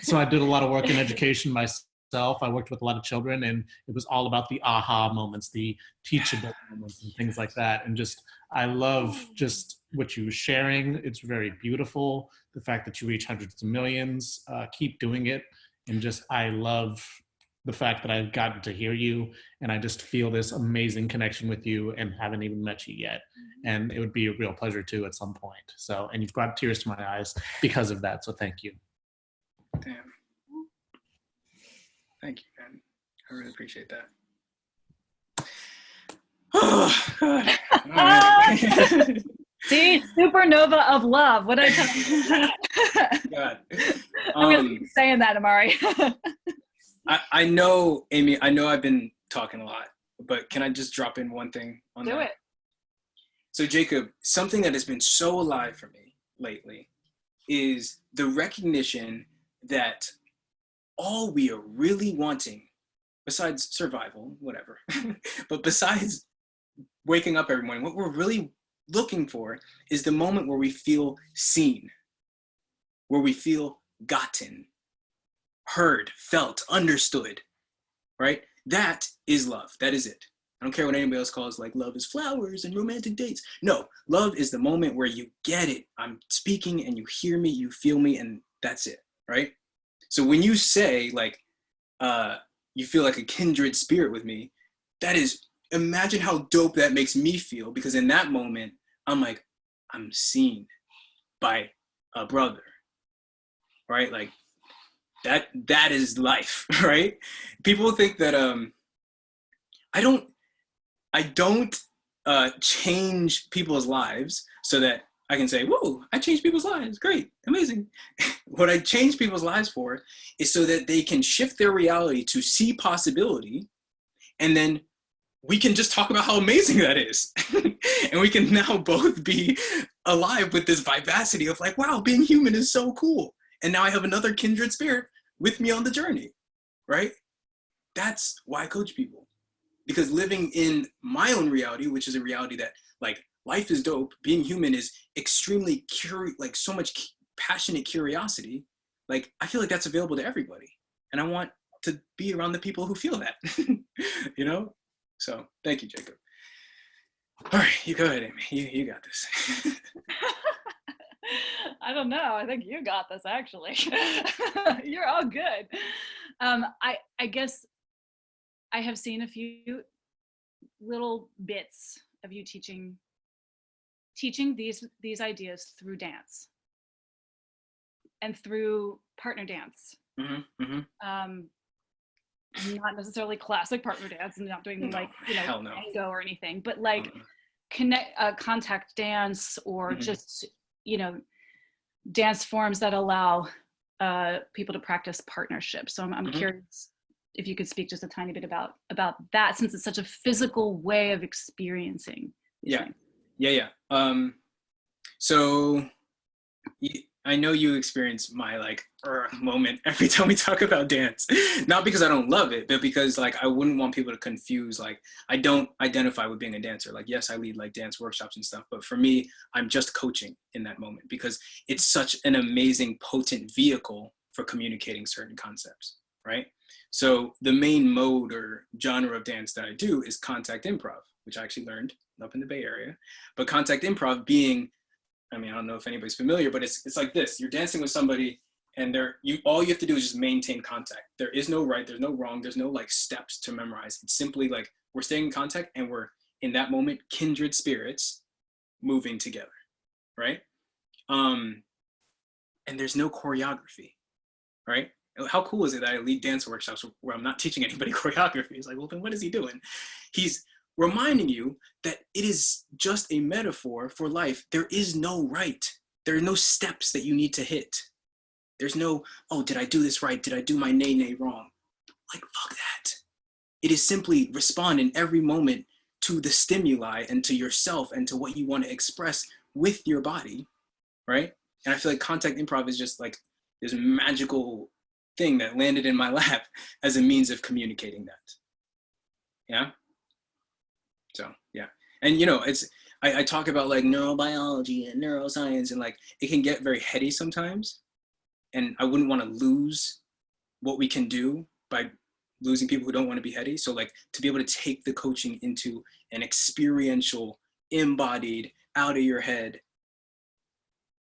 So I did a lot of work in education myself. I worked with a lot of children, and it was all about the aha moments, the teachable moments, and things like that. And just, I love just what you were sharing. It's very beautiful. The fact that you reach hundreds of millions, keep doing it. And just, I love the fact that I've gotten to hear you, and I just feel this amazing connection with you and haven't even met you yet. And it would be a real pleasure too at some point. So, and you've brought tears to my eyes because of that. So thank you. Damn. Thank you, man. I really appreciate that. Oh, God. All right. See, supernova of love. What did I tell you? God. I'm going to keep saying that, Amari. I know, Amy, I know I've been talking a lot, but can I just drop in one thing on that? Do it. So Jacob, something that has been so alive for me lately is the recognition that all we are really wanting, besides survival, whatever, but besides waking up every morning, what we're really looking for is the moment where we feel seen, where we feel gotten, heard, felt, understood, right? That is love. That is it. I don't care what anybody else calls like love is flowers and romantic dates. No, love is the moment where you get it. I'm speaking and you hear me, you feel me, and that's it, right? So when you say like, you feel like a kindred spirit with me, that is, imagine how dope that makes me feel, because in that moment, I'm like, I'm seen by a brother, right? Like that is life, right? People think that I don't change people's lives so that I can say, whoa, I changed people's lives. Great, amazing. What I change people's lives for is so that they can shift their reality to see possibility, and then we can just talk about how amazing that is. And we can now both be alive with this vivacity of like, wow, being human is so cool. And now I have another kindred spirit with me on the journey, right? That's why I coach people. Because living in my own reality, which is a reality that like life is dope, being human is extremely like so much passionate curiosity. Like I feel like that's available to everybody. And I want to be around the people who feel that, you know? So thank you, Jacob. All right, you go ahead, Amy. You got this. I don't know. I think you got this, actually. You're all good. I guess I have seen a few little bits of you teaching these ideas through dance. and through partner dance. Not necessarily classic partner dance, and not doing like, you know, tango or anything, but like contact dance, or just, you know, dance forms that allow people to practice partnership. So I'm curious if you could speak just a tiny bit about that, since it's such a physical way of experiencing these things. So I know you experience my like moment every time we talk about dance, not because I don't love it, but because like I wouldn't want people to confuse, like I don't identify with being a dancer. Like, yes, I lead like dance workshops and stuff, but for me, I'm just coaching in that moment because it's such an amazing, potent vehicle for communicating certain concepts, right? So the main mode or genre of dance that I do is contact improv, which I actually learned up in the Bay Area. But contact improv being, I mean, I don't know if anybody's familiar, but it's like this. You're dancing with somebody, and all you have to do is just maintain contact. There is no right, there's no wrong, there's no like steps to memorize. It's simply like we're staying in contact, and we're in that moment kindred spirits moving together, right? And there's no choreography, right? How cool is it that I lead dance workshops where I'm not teaching anybody choreography? It's like, well, then what is he doing? He's reminding you that it is just a metaphor for life. There is no right. There are no steps that you need to hit. There's no, oh, did I do this right? Did I do my nay wrong? Like, fuck that. It is simply respond in every moment to the stimuli and to yourself and to what you want to express with your body, right? And I feel like contact improv is just like this magical thing that landed in my lap as a means of communicating that. Yeah. So, yeah. And, you know, I talk about like neurobiology and neuroscience, and like, it can get very heady sometimes. And I wouldn't want to lose what we can do by losing people who don't want to be heady. So like, to be able to take the coaching into an experiential, embodied, out of your head,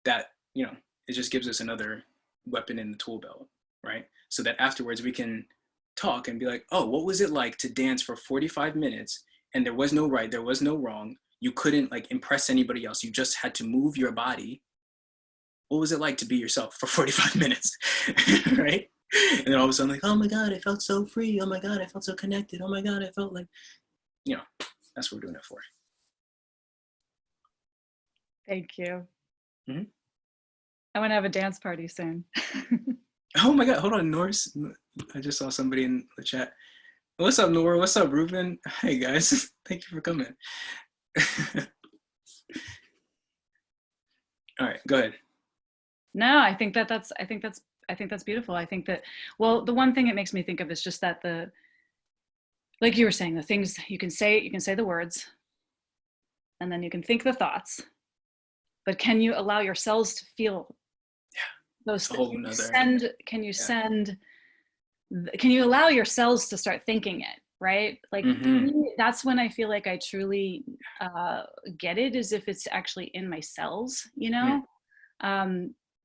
that, you know, it just gives us another weapon in the tool belt, right? So that afterwards we can talk and be like, oh, what was it like to dance for 45 minutes? And there was no right, there was no wrong. You couldn't like impress anybody else. You just had to move your body. What was it like to be yourself for 45 minutes, right? And then all of a sudden like, oh my God, I felt so free. Oh my God, I felt so connected. Oh my God, I felt like, you know, that's what we're doing it for. Thank you. I want to have a dance party soon. Oh my God, hold on, Norse. I just saw somebody in the chat. What's up, Nora? What's up, Ruben? Hey guys, thank you for coming. All right, go ahead. No, I think that's beautiful. I think that, well, the one thing it makes me think of is just that like you were saying, the things you can say the words, and then you can think the thoughts, but can you allow your cells to feel those things? Can you allow your cells to start thinking it, right? Like, for me, that's when I feel like I truly get it, is if it's actually in my cells, you know?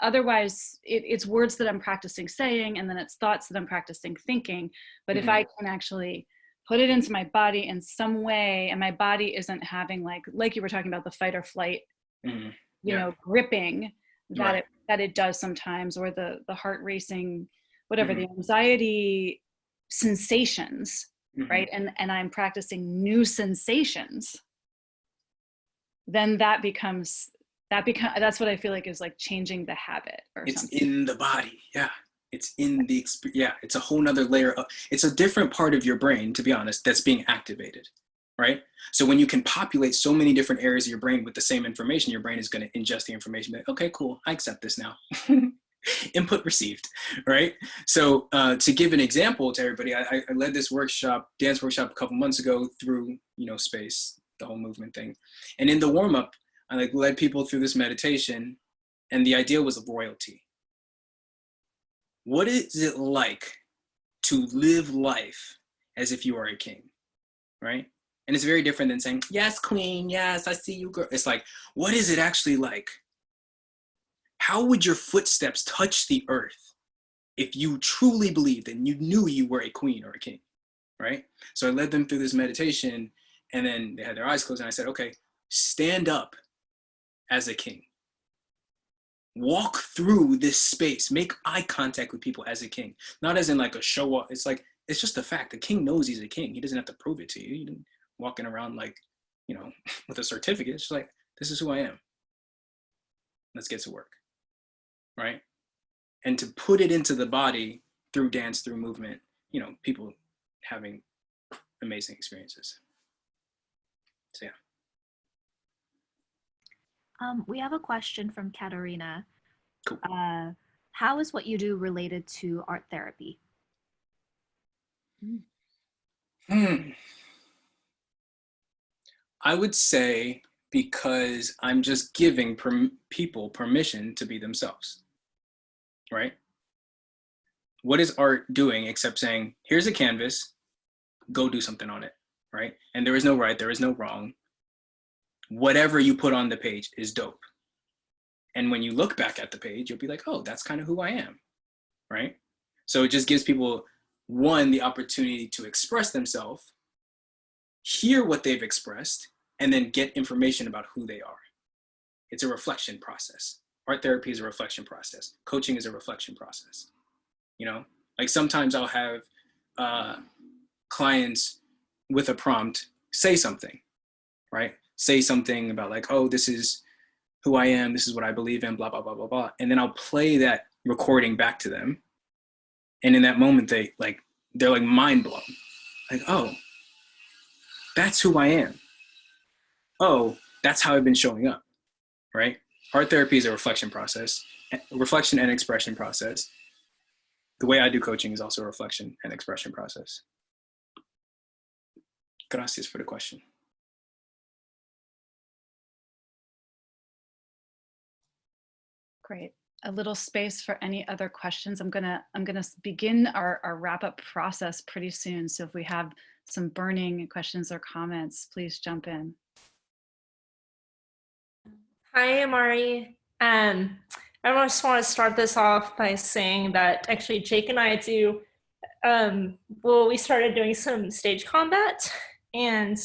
Otherwise, it's words that I'm practicing saying, and then it's thoughts that I'm practicing thinking. But if I can actually put it into my body in some way, and my body isn't having like you were talking about, the fight or flight, you know, gripping that it does sometimes, or the heart racing, whatever, the anxiety sensations, right? And I'm practicing new sensations, then that's what I feel like is like changing the habit or it's something. In the body. Yeah. It's in the it's a whole nother layer of, it's a different part of your brain, to be honest, that's being activated, right? So when you can populate so many different areas of your brain with the same information, your brain is going to ingest the information, like, okay, cool, I accept this now. Input received, right? So to give an example to everybody, I led this dance workshop a couple months ago through, you know, space, the whole movement thing. And in the warm-up, I like led people through this meditation, and the idea was of royalty. What is it like to live life as if you are a king, right? And it's very different than saying, yes, queen, yes, I see you, girl. It's like, what is it actually like? How would your footsteps touch the earth if you truly believed and you knew you were a queen or a king, right? So I led them through this meditation, and then they had their eyes closed, and I said, okay, stand up as a king. walk through this space, make eye contact with people as a king, not as in like a show off. It's like, it's just a fact. The king knows he's a king. He doesn't have to prove it to you. You didn't walking around like, you know, with a certificate. It's like, this is who I am. Let's get to work, right? And to put it into the body through dance, through movement, you know, people having amazing experiences. So yeah. We have a question from Katarina. Cool. How is what you do related to art therapy? I would say because I'm just giving people permission to be themselves, right? What is art doing except saying, here's a canvas, go do something on it, right? And there is no right, there is no wrong. Whatever you put on the page is dope. And when you look back at the page, you'll be like, oh, that's kind of who I am, right? So it just gives people, one, the opportunity to express themselves, hear what they've expressed, and then get information about who they are. It's a reflection process. Art therapy is a reflection process. Coaching is a reflection process. You know, like sometimes I'll have clients with a prompt say something, right? Say something about like, oh, this is who I am, this is what I believe in, blah, blah, blah, blah, blah. And then I'll play that recording back to them. And in that moment, they're like mind blown. Like, oh, that's who I am. Oh, that's how I've been showing up, right? Art therapy is a reflection process, reflection and expression process. The way I do coaching is also a reflection and expression process. Gracias for the question. Great. A little space for any other questions. I'm gonna begin our wrap-up process pretty soon. So if we have some burning questions or comments, please jump in. Hi, Imari. I just want to start this off by saying that actually Jake and I do, we started doing some stage combat, and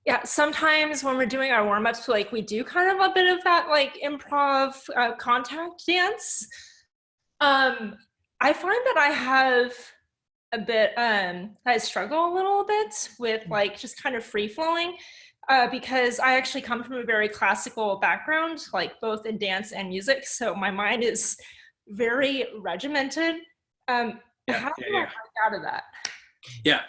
yeah, sometimes when we're doing our warm-ups, like we do kind of a bit of that like improv contact dance. I find that I have a bit, I struggle a little bit with like just kind of free flowing because I actually come from a very classical background, like both in dance and music. So my mind is very regimented. How do I break out of that? Yeah,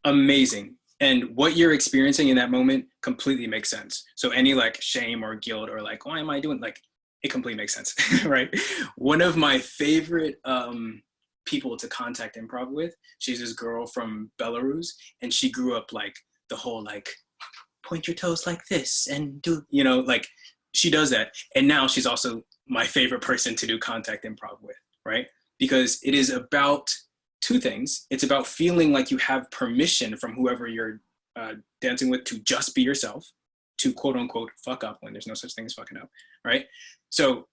amazing. And what you're experiencing in that moment completely makes sense. So any like shame or guilt or like, why am I doing, like, it completely makes sense, right? One of my favorite people to contact improv with, she's this girl from Belarus, and she grew up like the whole like, point your toes like this and do, you know, like she does that. And now she's also my favorite person to do contact improv with, right? Because it is about two things. It's about feeling like you have permission from whoever you're dancing with to just be yourself, to quote unquote fuck up when there's no such thing as fucking up, right? So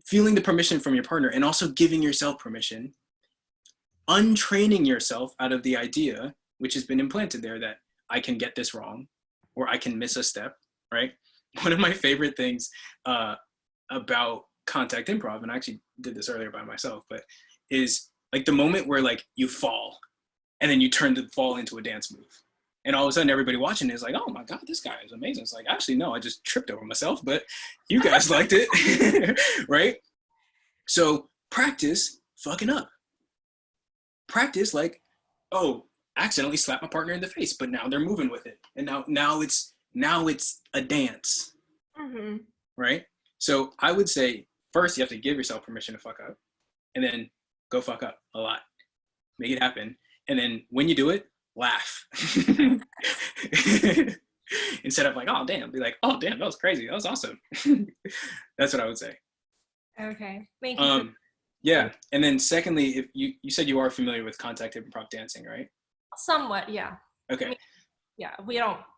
feeling the permission from your partner and also giving yourself permission, untraining yourself out of the idea, which has been implanted there, that I can get this wrong or I can miss a step, right? One of my favorite things about contact improv, and I actually did this earlier by myself, but is like the moment where like you fall and then you turn the fall into a dance move. And all of a sudden everybody watching is like, oh my God, this guy is amazing. It's like, actually, no, I just tripped over myself, but you guys liked it, right? So practice fucking up. Practice like, oh, accidentally slap my partner in the face, but now they're moving with it. And now it's a dance, right? So I would say, first you have to give yourself permission to fuck up, and then go fuck up a lot. Make it happen. And then when you do it, laugh. Instead of like, oh damn, be like, oh damn, that was crazy. That was awesome. That's what I would say. Okay, thank you. Yeah, and then secondly, if you said you are familiar with contact improv dancing, right? Somewhat, yeah. Okay. I mean, yeah,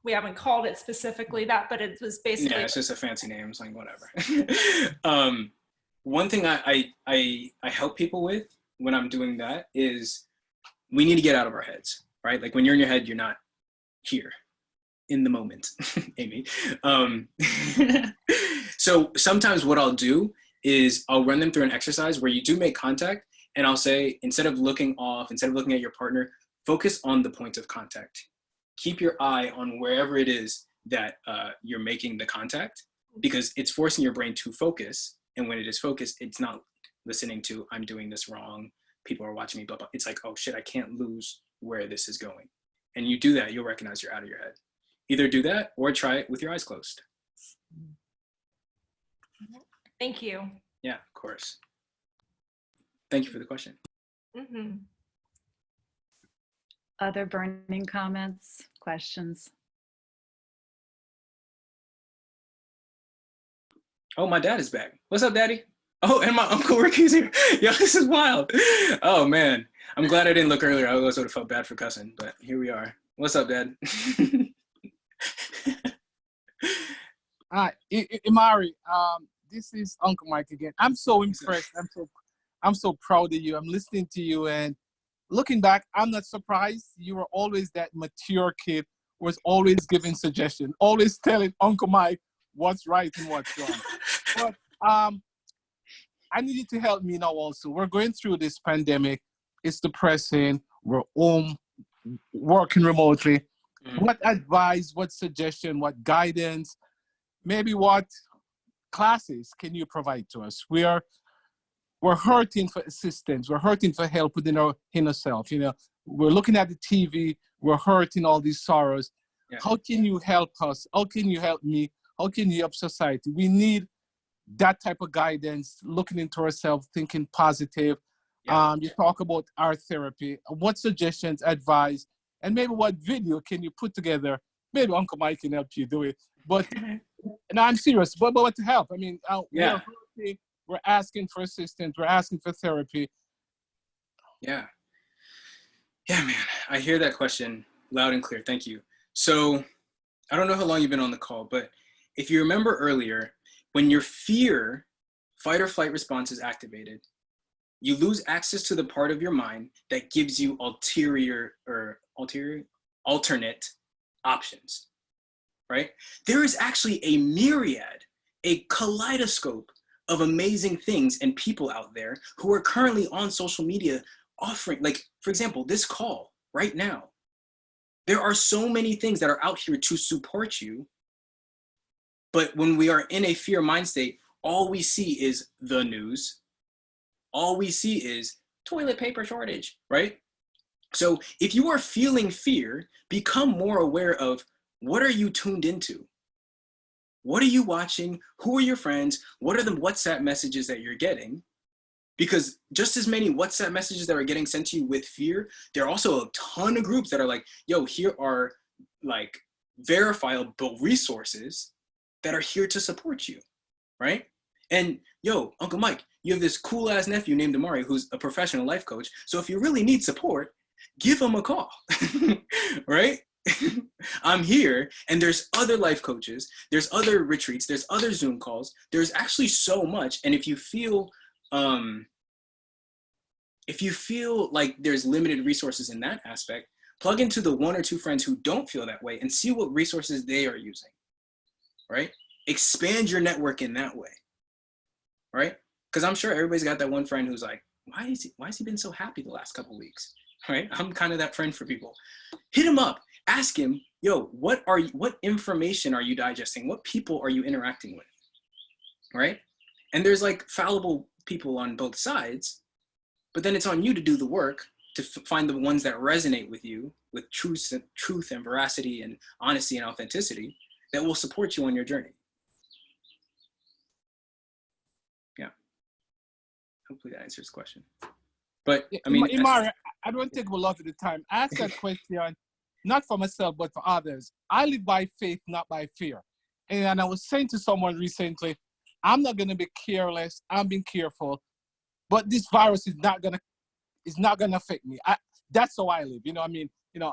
we haven't called it specifically that, but it was basically. Yeah, it's just a fancy name. It's like whatever. One thing I help people with when I'm doing that is we need to get out of our heads, right? Like when you're in your head, you're not here. in the moment, Amy. So sometimes what I'll do is I'll run them through an exercise where you do make contact, and I'll say, instead of looking off, instead of looking at your partner, focus on the point of contact. Keep your eye on wherever it is that you're making the contact, because it's forcing your brain to focus. And when it is focused, it's not listening to, I'm doing this wrong, people are watching me, blah, blah. It's like, oh shit, I can't lose where this is going. And you do that, you'll recognize you're out of your head. Either do that or try it with your eyes closed. Thank you. Yeah, of course. Thank you for the question. Mm-hmm. Other burning comments, questions? Oh, my dad is back. What's up, Daddy? Oh, and my Uncle Ricky's here. Yo, this is wild. Oh, man. I'm glad I didn't look earlier. I always would have felt bad for cussing, but here we are. What's up, Dad? Hi, Imari. This is Uncle Mike again. I'm so impressed. I'm so proud of you. I'm listening to you, and looking back, I'm not surprised. You were always that mature kid who was always giving suggestions, always telling Uncle Mike what's right and what's wrong. But I need you to help me now also. We're going through this pandemic. It's depressing. We're home, working remotely. What advice, what suggestion, what guidance, maybe what classes can you provide to us? We're hurting for assistance. We're hurting for help within our inner self. You know, we're looking at the TV. We're hurting all these sorrows. Yeah. How can you help us? How can you help me? How can you help society? We need that type of guidance, looking into ourselves, thinking positive. Yeah. You talk about art therapy. What suggestions, advice, and maybe what video can you put together? Maybe Uncle Mike can help you do it. But no, I'm serious. But to help. I mean, we're asking for assistance. We're asking for therapy. Yeah. Yeah, man. I hear that question loud and clear. Thank you. So I don't know how long you've been on the call, but if you remember earlier, when your fear, fight or flight response is activated, you lose access to the part of your mind that gives you alternate options, right? There is actually a myriad, a kaleidoscope of amazing things and people out there who are currently on social media offering, like, for example, this call right now. There are so many things that are out here to support you. But when we are in a fear mind state, all we see is the news. All we see is toilet paper shortage, right? So if you are feeling fear, become more aware of what are you tuned into? What are you watching? Who are your friends? What are the WhatsApp messages that you're getting? Because just as many WhatsApp messages that are getting sent to you with fear, there are also a ton of groups that are like, yo, here are like verifiable resources that are here to support you, right? And yo, Uncle Mike, you have this cool ass nephew named Imari who's a professional life coach. So if you really need support, give him a call, right? I'm here, and there's other life coaches, there's other retreats, there's other Zoom calls. There's actually so much. And if you feel like there's limited resources in that aspect, plug into the 1 or 2 friends who don't feel that way and see what resources they are using, right? Expand your network in that way, right? Because I'm sure everybody's got that one friend who's like, why has he been so happy the last couple of weeks, right? I'm kind of that friend for people. Hit him up, ask him, yo, what information are you digesting? What people are you interacting with, right? And there's like fallible people on both sides, but then it's on you to do the work to find the ones that resonate with you with truth and veracity and honesty and authenticity that will support you on your journey. Yeah. Hopefully that answers the question. But I mean, Imari, I don't take a lot of the time. I ask that question not for myself, but for others. I live by faith, not by fear. And I was saying to someone recently, I'm not going to be careless. I'm being careful, but this virus is not going to affect me. That's how I live. You know, I mean, you know,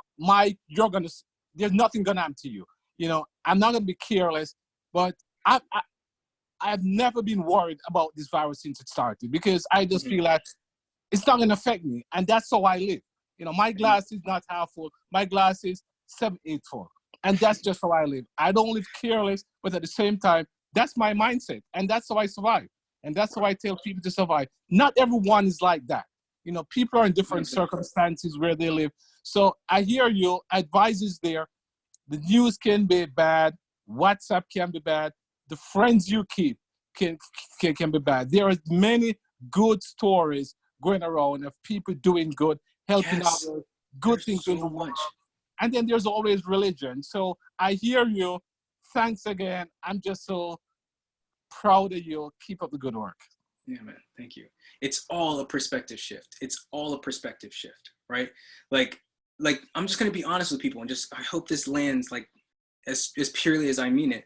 there's nothing going to happen to you. You know, I'm not going to be careless, but I've never been worried about this virus since it started, because I just feel like it's not going to affect me. And that's how I live. You know, my glass is not half full. My glass is 7/8 full. And that's just how I live. I don't live careless, but at the same time, that's my mindset. And that's how I survive. And that's how I tell people to survive. Not everyone is like that. You know, people are in different circumstances where they live. So I hear you, advice is there. The news can be bad. WhatsApp can be bad. The friends you keep can be bad. There are many good stories going around of people doing good, helping others, good things in the world. And then there's always religion. So I hear you. Thanks again. I'm just so proud of you. Keep up the good work. Yeah, man. Thank you. It's all a perspective shift. It's all a perspective shift, right? Like I'm just going to be honest with people and just, I hope this lands like as purely as I mean it.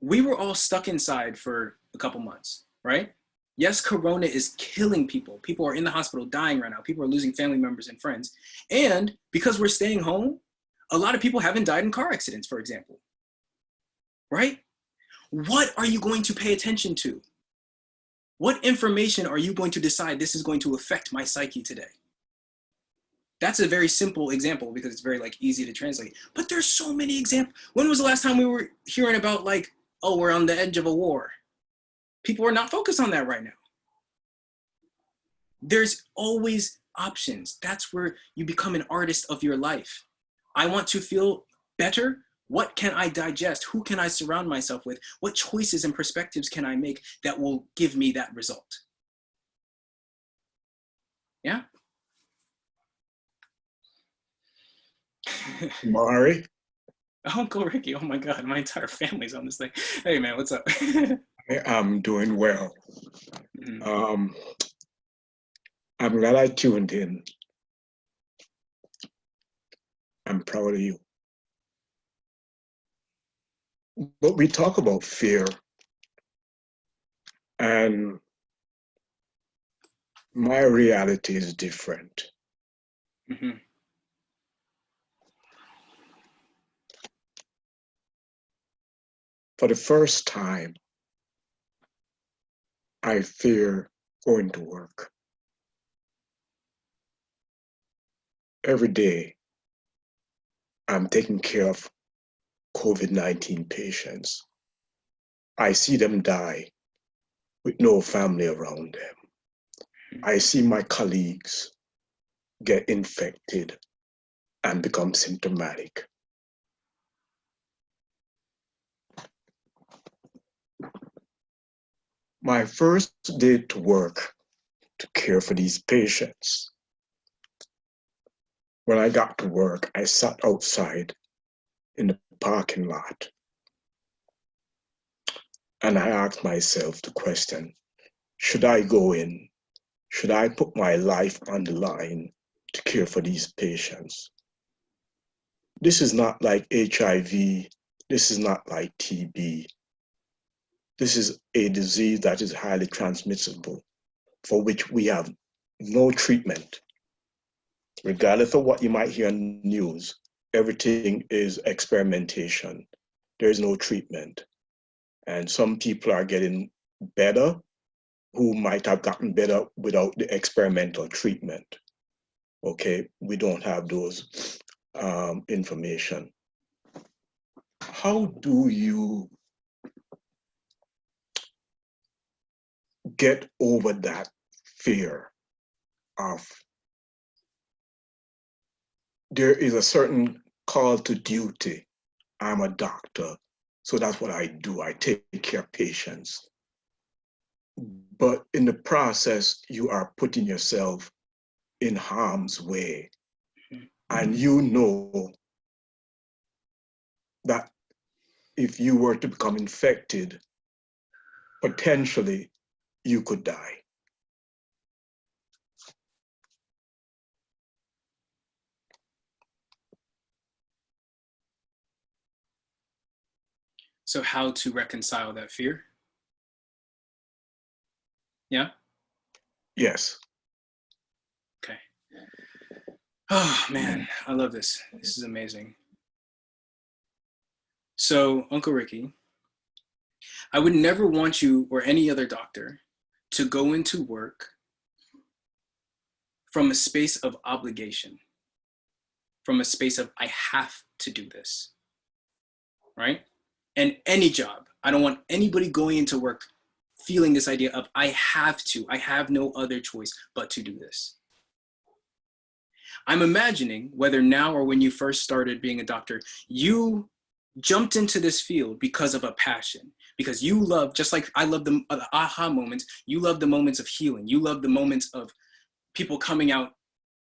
We were all stuck inside for a couple months, right? Yes, Corona is killing people. People are in the hospital dying right now. People are losing family members and friends. And because we're staying home, a lot of people haven't died in car accidents, for example, right? What are you going to pay attention to? What information are you going to decide this is going to affect my psyche today? That's a very simple example because it's very like easy to translate, but there's so many examples. When was the last time we were hearing about like, oh, we're on the edge of a war? People are not focused on that right now. There's always options. That's where you become an artist of your life. I want to feel better. What can I digest? Who can I surround myself with? What choices and perspectives can I make that will give me that result? Yeah? Mari? Uncle Ricky, oh my God, my entire family's on this thing. Hey man, what's up? I am doing well. Mm-hmm. I'm glad I tuned in. I'm proud of you. But we talk about fear, and my reality is different. Mm-hmm. For the first time, I fear going to work. Every day, I'm taking care of COVID-19 patients. I see them die with no family around them. I see my colleagues get infected and become symptomatic. My first day to work to care for these patients, when I got to work, I sat outside in the parking lot and I asked myself the question, should I go in? Should I put my life on the line to care for these patients? This is not like HIV. This is not like TB. This is a disease that is highly transmissible, for which we have no treatment. Regardless of what you might hear on the news, everything is experimentation. There is no treatment. And some people are getting better who might have gotten better without the experimental treatment. Okay, we don't have those information. How do you get over that fear of, there is a certain call to duty. I'm a doctor, so that's what I do. I take care of patients. But in the process, you are putting yourself in harm's way. And you know that if you were to become infected, potentially you could die. So how to reconcile that fear? Yeah? Yes. Okay. Oh man, I love this. This is amazing. So Uncle Ricky, I would never want you or any other doctor to go into work from a space of obligation, from a space of I have to do this. right? And any job. I don't want anybody going into work feeling this idea of I have no other choice but to do this. I'm imagining whether now or when you first started being a doctor, you jumped into this field because of a passion, because you love, just like I love the aha moments, you love the moments of healing. You love the moments of people coming out,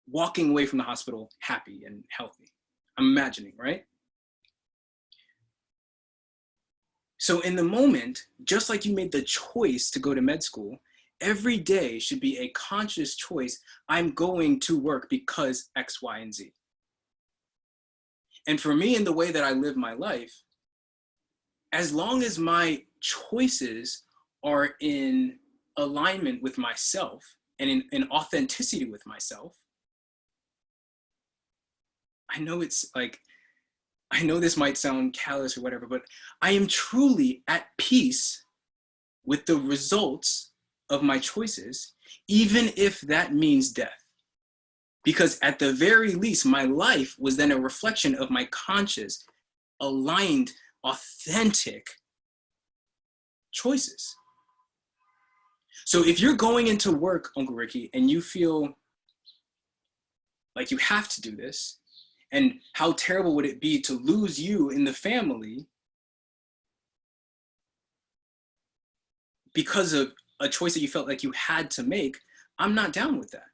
walking away from the hospital happy and healthy. I'm imagining, right? So in the moment, just like you made the choice to go to med school, every day should be a conscious choice. I'm going to work because X, Y, and Z. And for me, in the way that I live my life, as long as my choices are in alignment with myself and in authenticity with myself, I know it's like, I know this might sound callous or whatever, but I am truly at peace with the results of my choices, even if that means death. Because at the very least, my life was then a reflection of my conscious, aligned, authentic choices. So if you're going into work, Uncle Ricky, and you feel like you have to do this, and how terrible would it be to lose you in the family because of a choice that you felt like you had to make, I'm not down with that.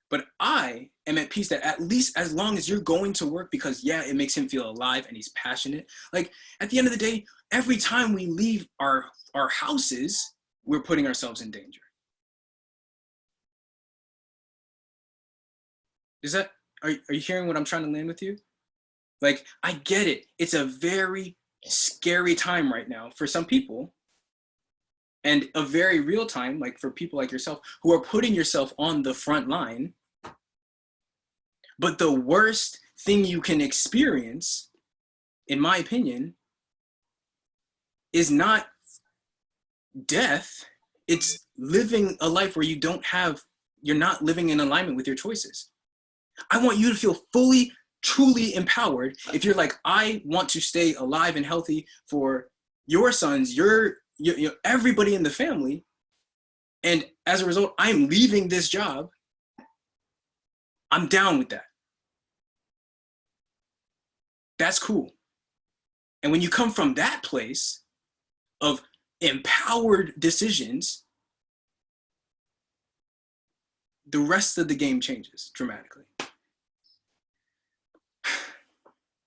But I am at peace that at least as long as you're going to work because, yeah, it makes him feel alive and he's passionate. Like, at the end of the day, every time we leave our houses, we're putting ourselves in danger. Is that, are you hearing what I'm trying to land with you? Like, I get it. It's a very scary time right now for some people, and a very real time, like for people like yourself who are putting yourself on the front line. But the worst thing you can experience, in my opinion, is not death. It's living a life where you're not living in alignment with your choices. I want you to feel fully, truly empowered. If you're like, I want to stay alive and healthy for your sons, your everybody in the family, and as a result, I'm leaving this job, I'm down with that. That's cool. And when you come from that place of empowered decisions, the rest of the game changes dramatically.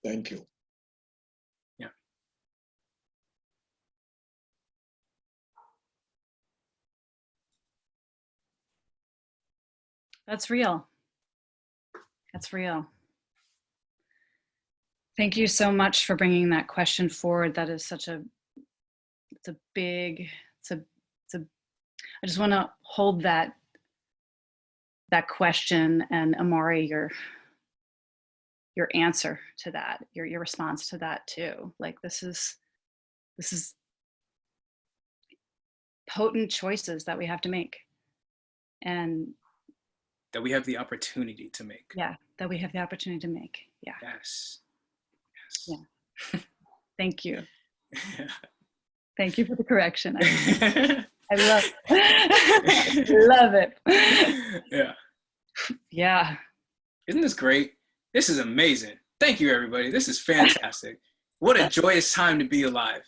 Thank you. Yeah. That's real. That's real. Thank you so much for bringing that question forward. That is such a, it's a big, I just want to hold that question, and Imari, your answer to that, your response to that too. Like, this is potent choices that we have to make, and that we have the opportunity to make. Yeah, that we have the opportunity to make. Yeah. Yes. Yeah. Thank you. Thank you for the correction. I love it. Love it. Yeah. Yeah. Isn't this great? This is amazing. Thank you, everybody. This is fantastic. What a joyous time to be alive.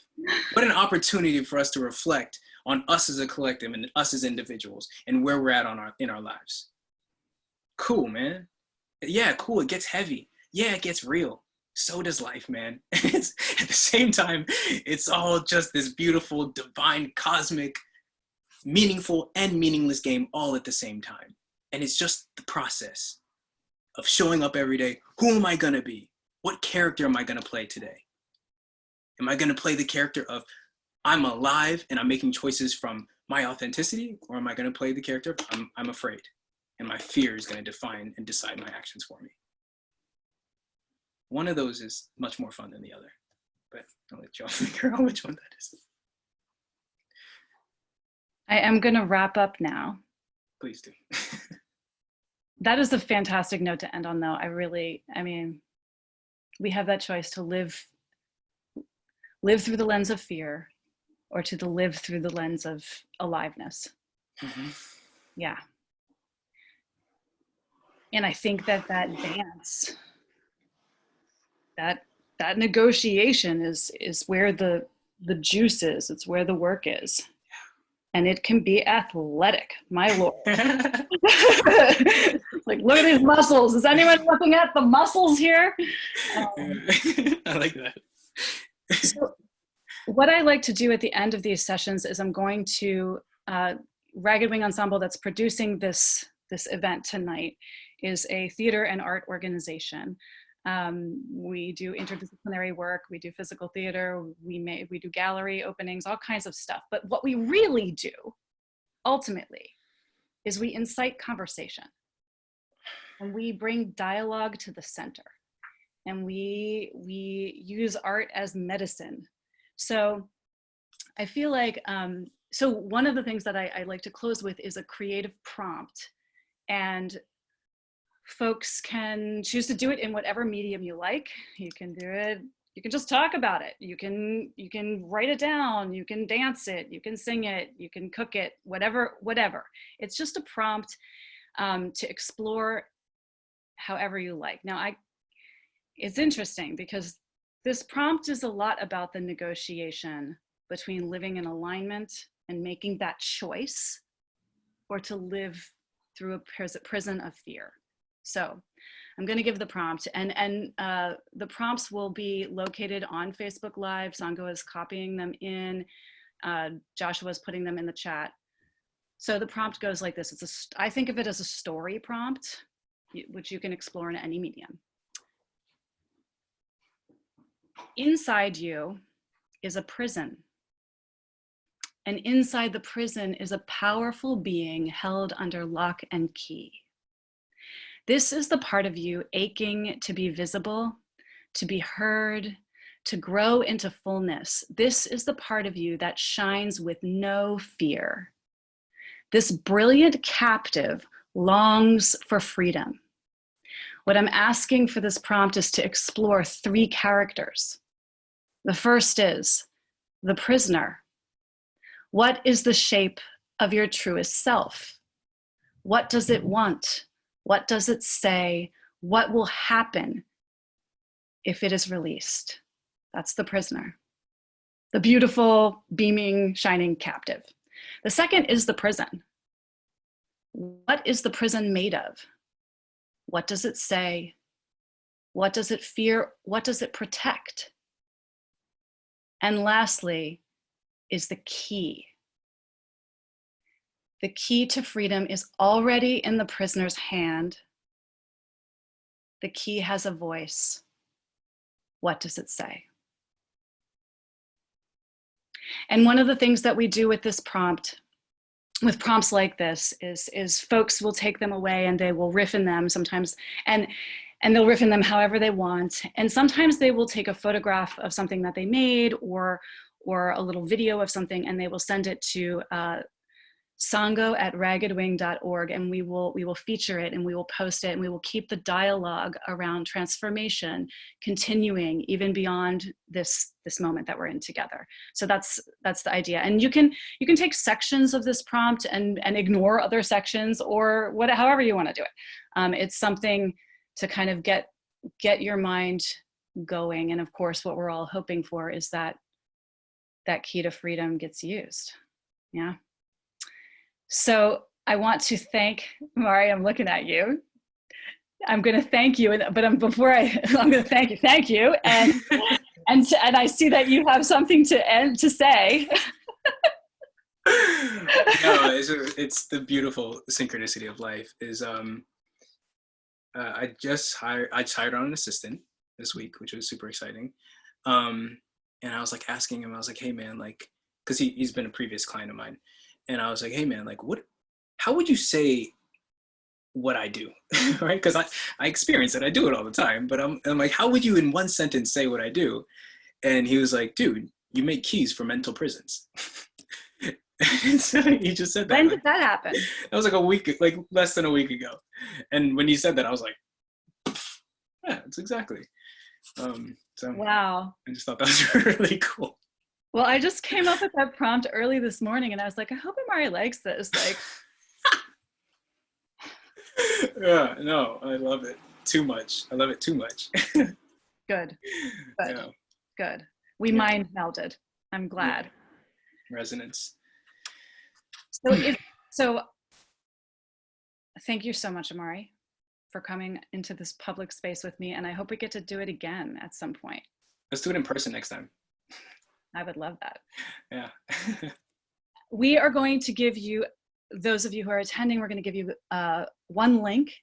What an opportunity for us to reflect on us as a collective and us as individuals and where we're at in our lives. Cool, man. Yeah, cool. It gets heavy. Yeah, it gets real. So does life, man. It's, at the same time, it's all just this beautiful, divine, cosmic, meaningful and meaningless game all at the same time. And it's just the process of showing up every day. Who am I going to be? What character am I going to play today? Am I going to play the character of I'm alive and I'm making choices from my authenticity? Or am I going to play the character of I'm afraid and my fear is going to define and decide my actions for me? One of those is much more fun than the other, but I'll let y'all figure out which one that is. I am going to wrap up now. Please do. That is a fantastic note to end on, though. I mean, we have that choice to live live through the lens of fear or to live through the lens of aliveness. Yeah. And I think that dance, that negotiation is where the juice is. It's where the work is. And it can be athletic, my Lord. Like, look at these muscles. Is anyone looking at the muscles here? I like that. So what I like to do at the end of these sessions is I'm going to, Ragged Wing Ensemble that's producing this event tonight is a theater and art organization. We do interdisciplinary work, we do physical theater, we do gallery openings, all kinds of stuff. But what we really do, ultimately, is we incite conversation. And we bring dialogue to the center. And we use art as medicine. So I feel like, so one of the things that I like to close with is a creative prompt. And folks can choose to do it in whatever medium you like. You can do it, you can just talk about it. You can write it down, you can dance it, you can sing it, you can cook it, whatever. It's just a prompt to explore however you like. Now, it's interesting because this prompt is a lot about the negotiation between living in alignment and making that choice, or to live through a prison of fear. So I'm going to give the prompt, and the prompts will be located on Facebook Live. Sango is copying them in. Joshua is putting them in the chat. So the prompt goes like this. I think of it as a story prompt, which you can explore in any medium. Inside you is a prison. And inside the prison is a powerful being held under lock and key. This is the part of you aching to be visible, to be heard, to grow into fullness. This is the part of you that shines with no fear. This brilliant captive longs for freedom. What I'm asking for this prompt is to explore 3 characters. The first is the prisoner. What is the shape of your truest self? What does it want? What does it say? What will happen if it is released? That's the prisoner. The beautiful, beaming, shining captive. The second is the prison. What is the prison made of? What does it say? What does it fear? What does it protect? And lastly is the key. The key to freedom is already in the prisoner's hand. The key has a voice. What does it say? And one of the things that we do with this prompt, with prompts like this, is folks will take them away and they will riff in them sometimes, and they'll riff in them however they want. And sometimes they will take a photograph of something that they made or a little video of something, and they will send it to sango@raggedwing.org, and we will feature it and we will post it, and we will keep the dialogue around transformation continuing even beyond this moment that we're in together. So that's the idea. And you can take sections of this prompt and ignore other sections, or however you want to do it. It's something to kind of get your mind going. And of course, what we're all hoping for is that key to freedom gets used. Yeah. So I want to thank, Mari, I'm looking at you. I'm going to thank you, but I'm going to thank you. And I see that you have something to say. No, it's the beautiful synchronicity of life. I hired on an assistant this week, which was super exciting. And I was like asking him, I was like, hey man, like, cause he's been a previous client of mine. And I was like, hey man, like how would you say what I do? Right? Cause I experience it, I do it all the time, but I'm like, how would you in one sentence say what I do? And he was like, dude, you make keys for mental prisons. And so he just said that. When did that happen? That was like less than a week ago. And when he said that, I was like, yeah, that's exactly. So Wow. I just thought that was really cool. Well, I just came up with that prompt early this morning, and I was like, I hope Imari likes this. Like, Yeah, no, I love it too much. I love it too much. good, Yeah. good. We Yeah. mind melded. I'm glad. Resonance. So thank you so much, Imari, for coming into this public space with me, and I hope we get to do it again at some point. Let's do it in person next time. I would love that. Yeah. We are going to give you, those of you who are attending, we're going to give you one link.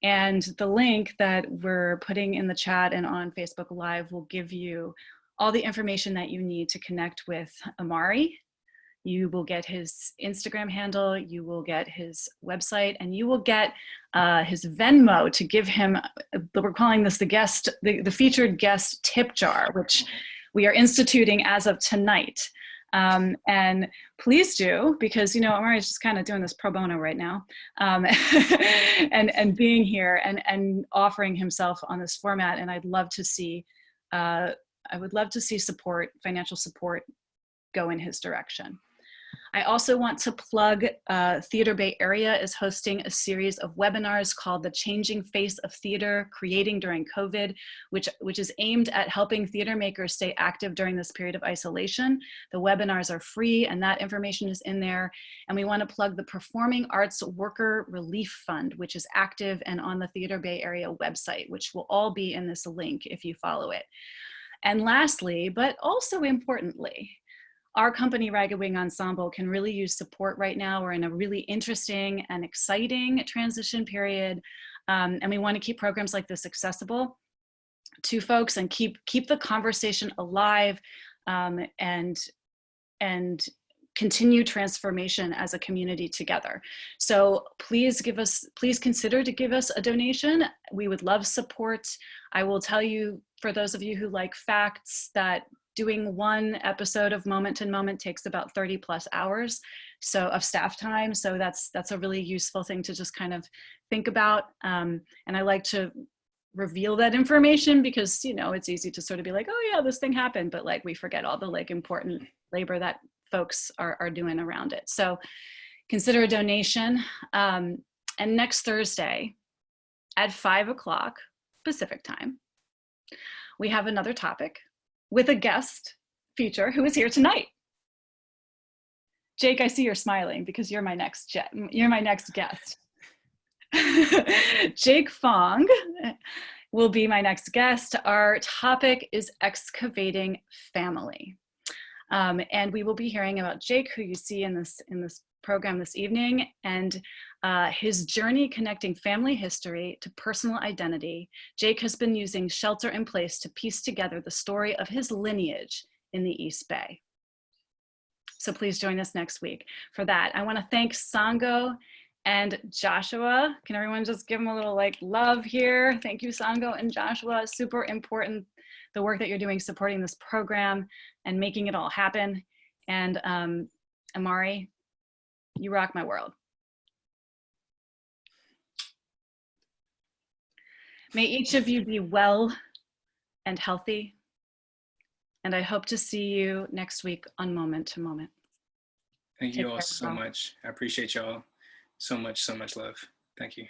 And the link that we're putting in the chat and on Facebook Live will give you all the information that you need to connect with Imari. You will get his Instagram handle, you will get his website, and you will get his Venmo to give him, we're calling this the featured guest tip jar, which we are instituting as of tonight. And please do, because, you know, Imari is just kind of doing this pro bono right now, and being here and offering himself on this format. And I'd love to see, I would love to see support, financial support, go in his direction. I also want to plug Theater Bay Area is hosting a series of webinars called The Changing Face of Theater, Creating During COVID, which is aimed at helping theater makers stay active during this period of isolation. The webinars are free and that information is in there. And we want to plug the Performing Arts Worker Relief Fund, which is active and on the Theater Bay Area website, which will all be in this link if you follow it. And lastly, but also importantly, our company, Ragged Wing Ensemble, can really use support right now. We're in a really interesting and exciting transition period. And we want to keep programs like this accessible to folks and keep the conversation alive, and continue transformation as a community together. So please consider to give us a donation. We would love support. I will tell you, for those of you who like facts, that doing one episode of Moment to Moment takes about 30+ hours of staff time. So that's a really useful thing to just kind of think about. And I like to reveal that information because, you know, it's easy to sort of be like, oh yeah, this thing happened, but like we forget all the like important labor that folks are doing around it. So consider a donation. And next Thursday at 5 o'clock Pacific time, we have another topic with a guest feature who is here tonight. Jake, I see you're smiling because you're my next guest. Jake Fong will be my next guest. Our topic is excavating family. And we will be hearing about Jake, who you see in this program this evening, and his journey connecting family history to personal identity. Jake has been using Shelter in Place to piece together the story of his lineage in the East Bay. So please join us next week for that. I want to thank Sango and Joshua. Can everyone just give them a little like love here? Thank you, Sango and Joshua. Super important, the work that you're doing supporting this program and making it all happen. And Imari, you rock my world. May each of you be well and healthy. And I hope to see you next week on Moment to Moment. Thank you all so much. I appreciate y'all so much love. Thank you.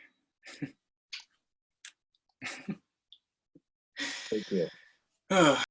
Thank you.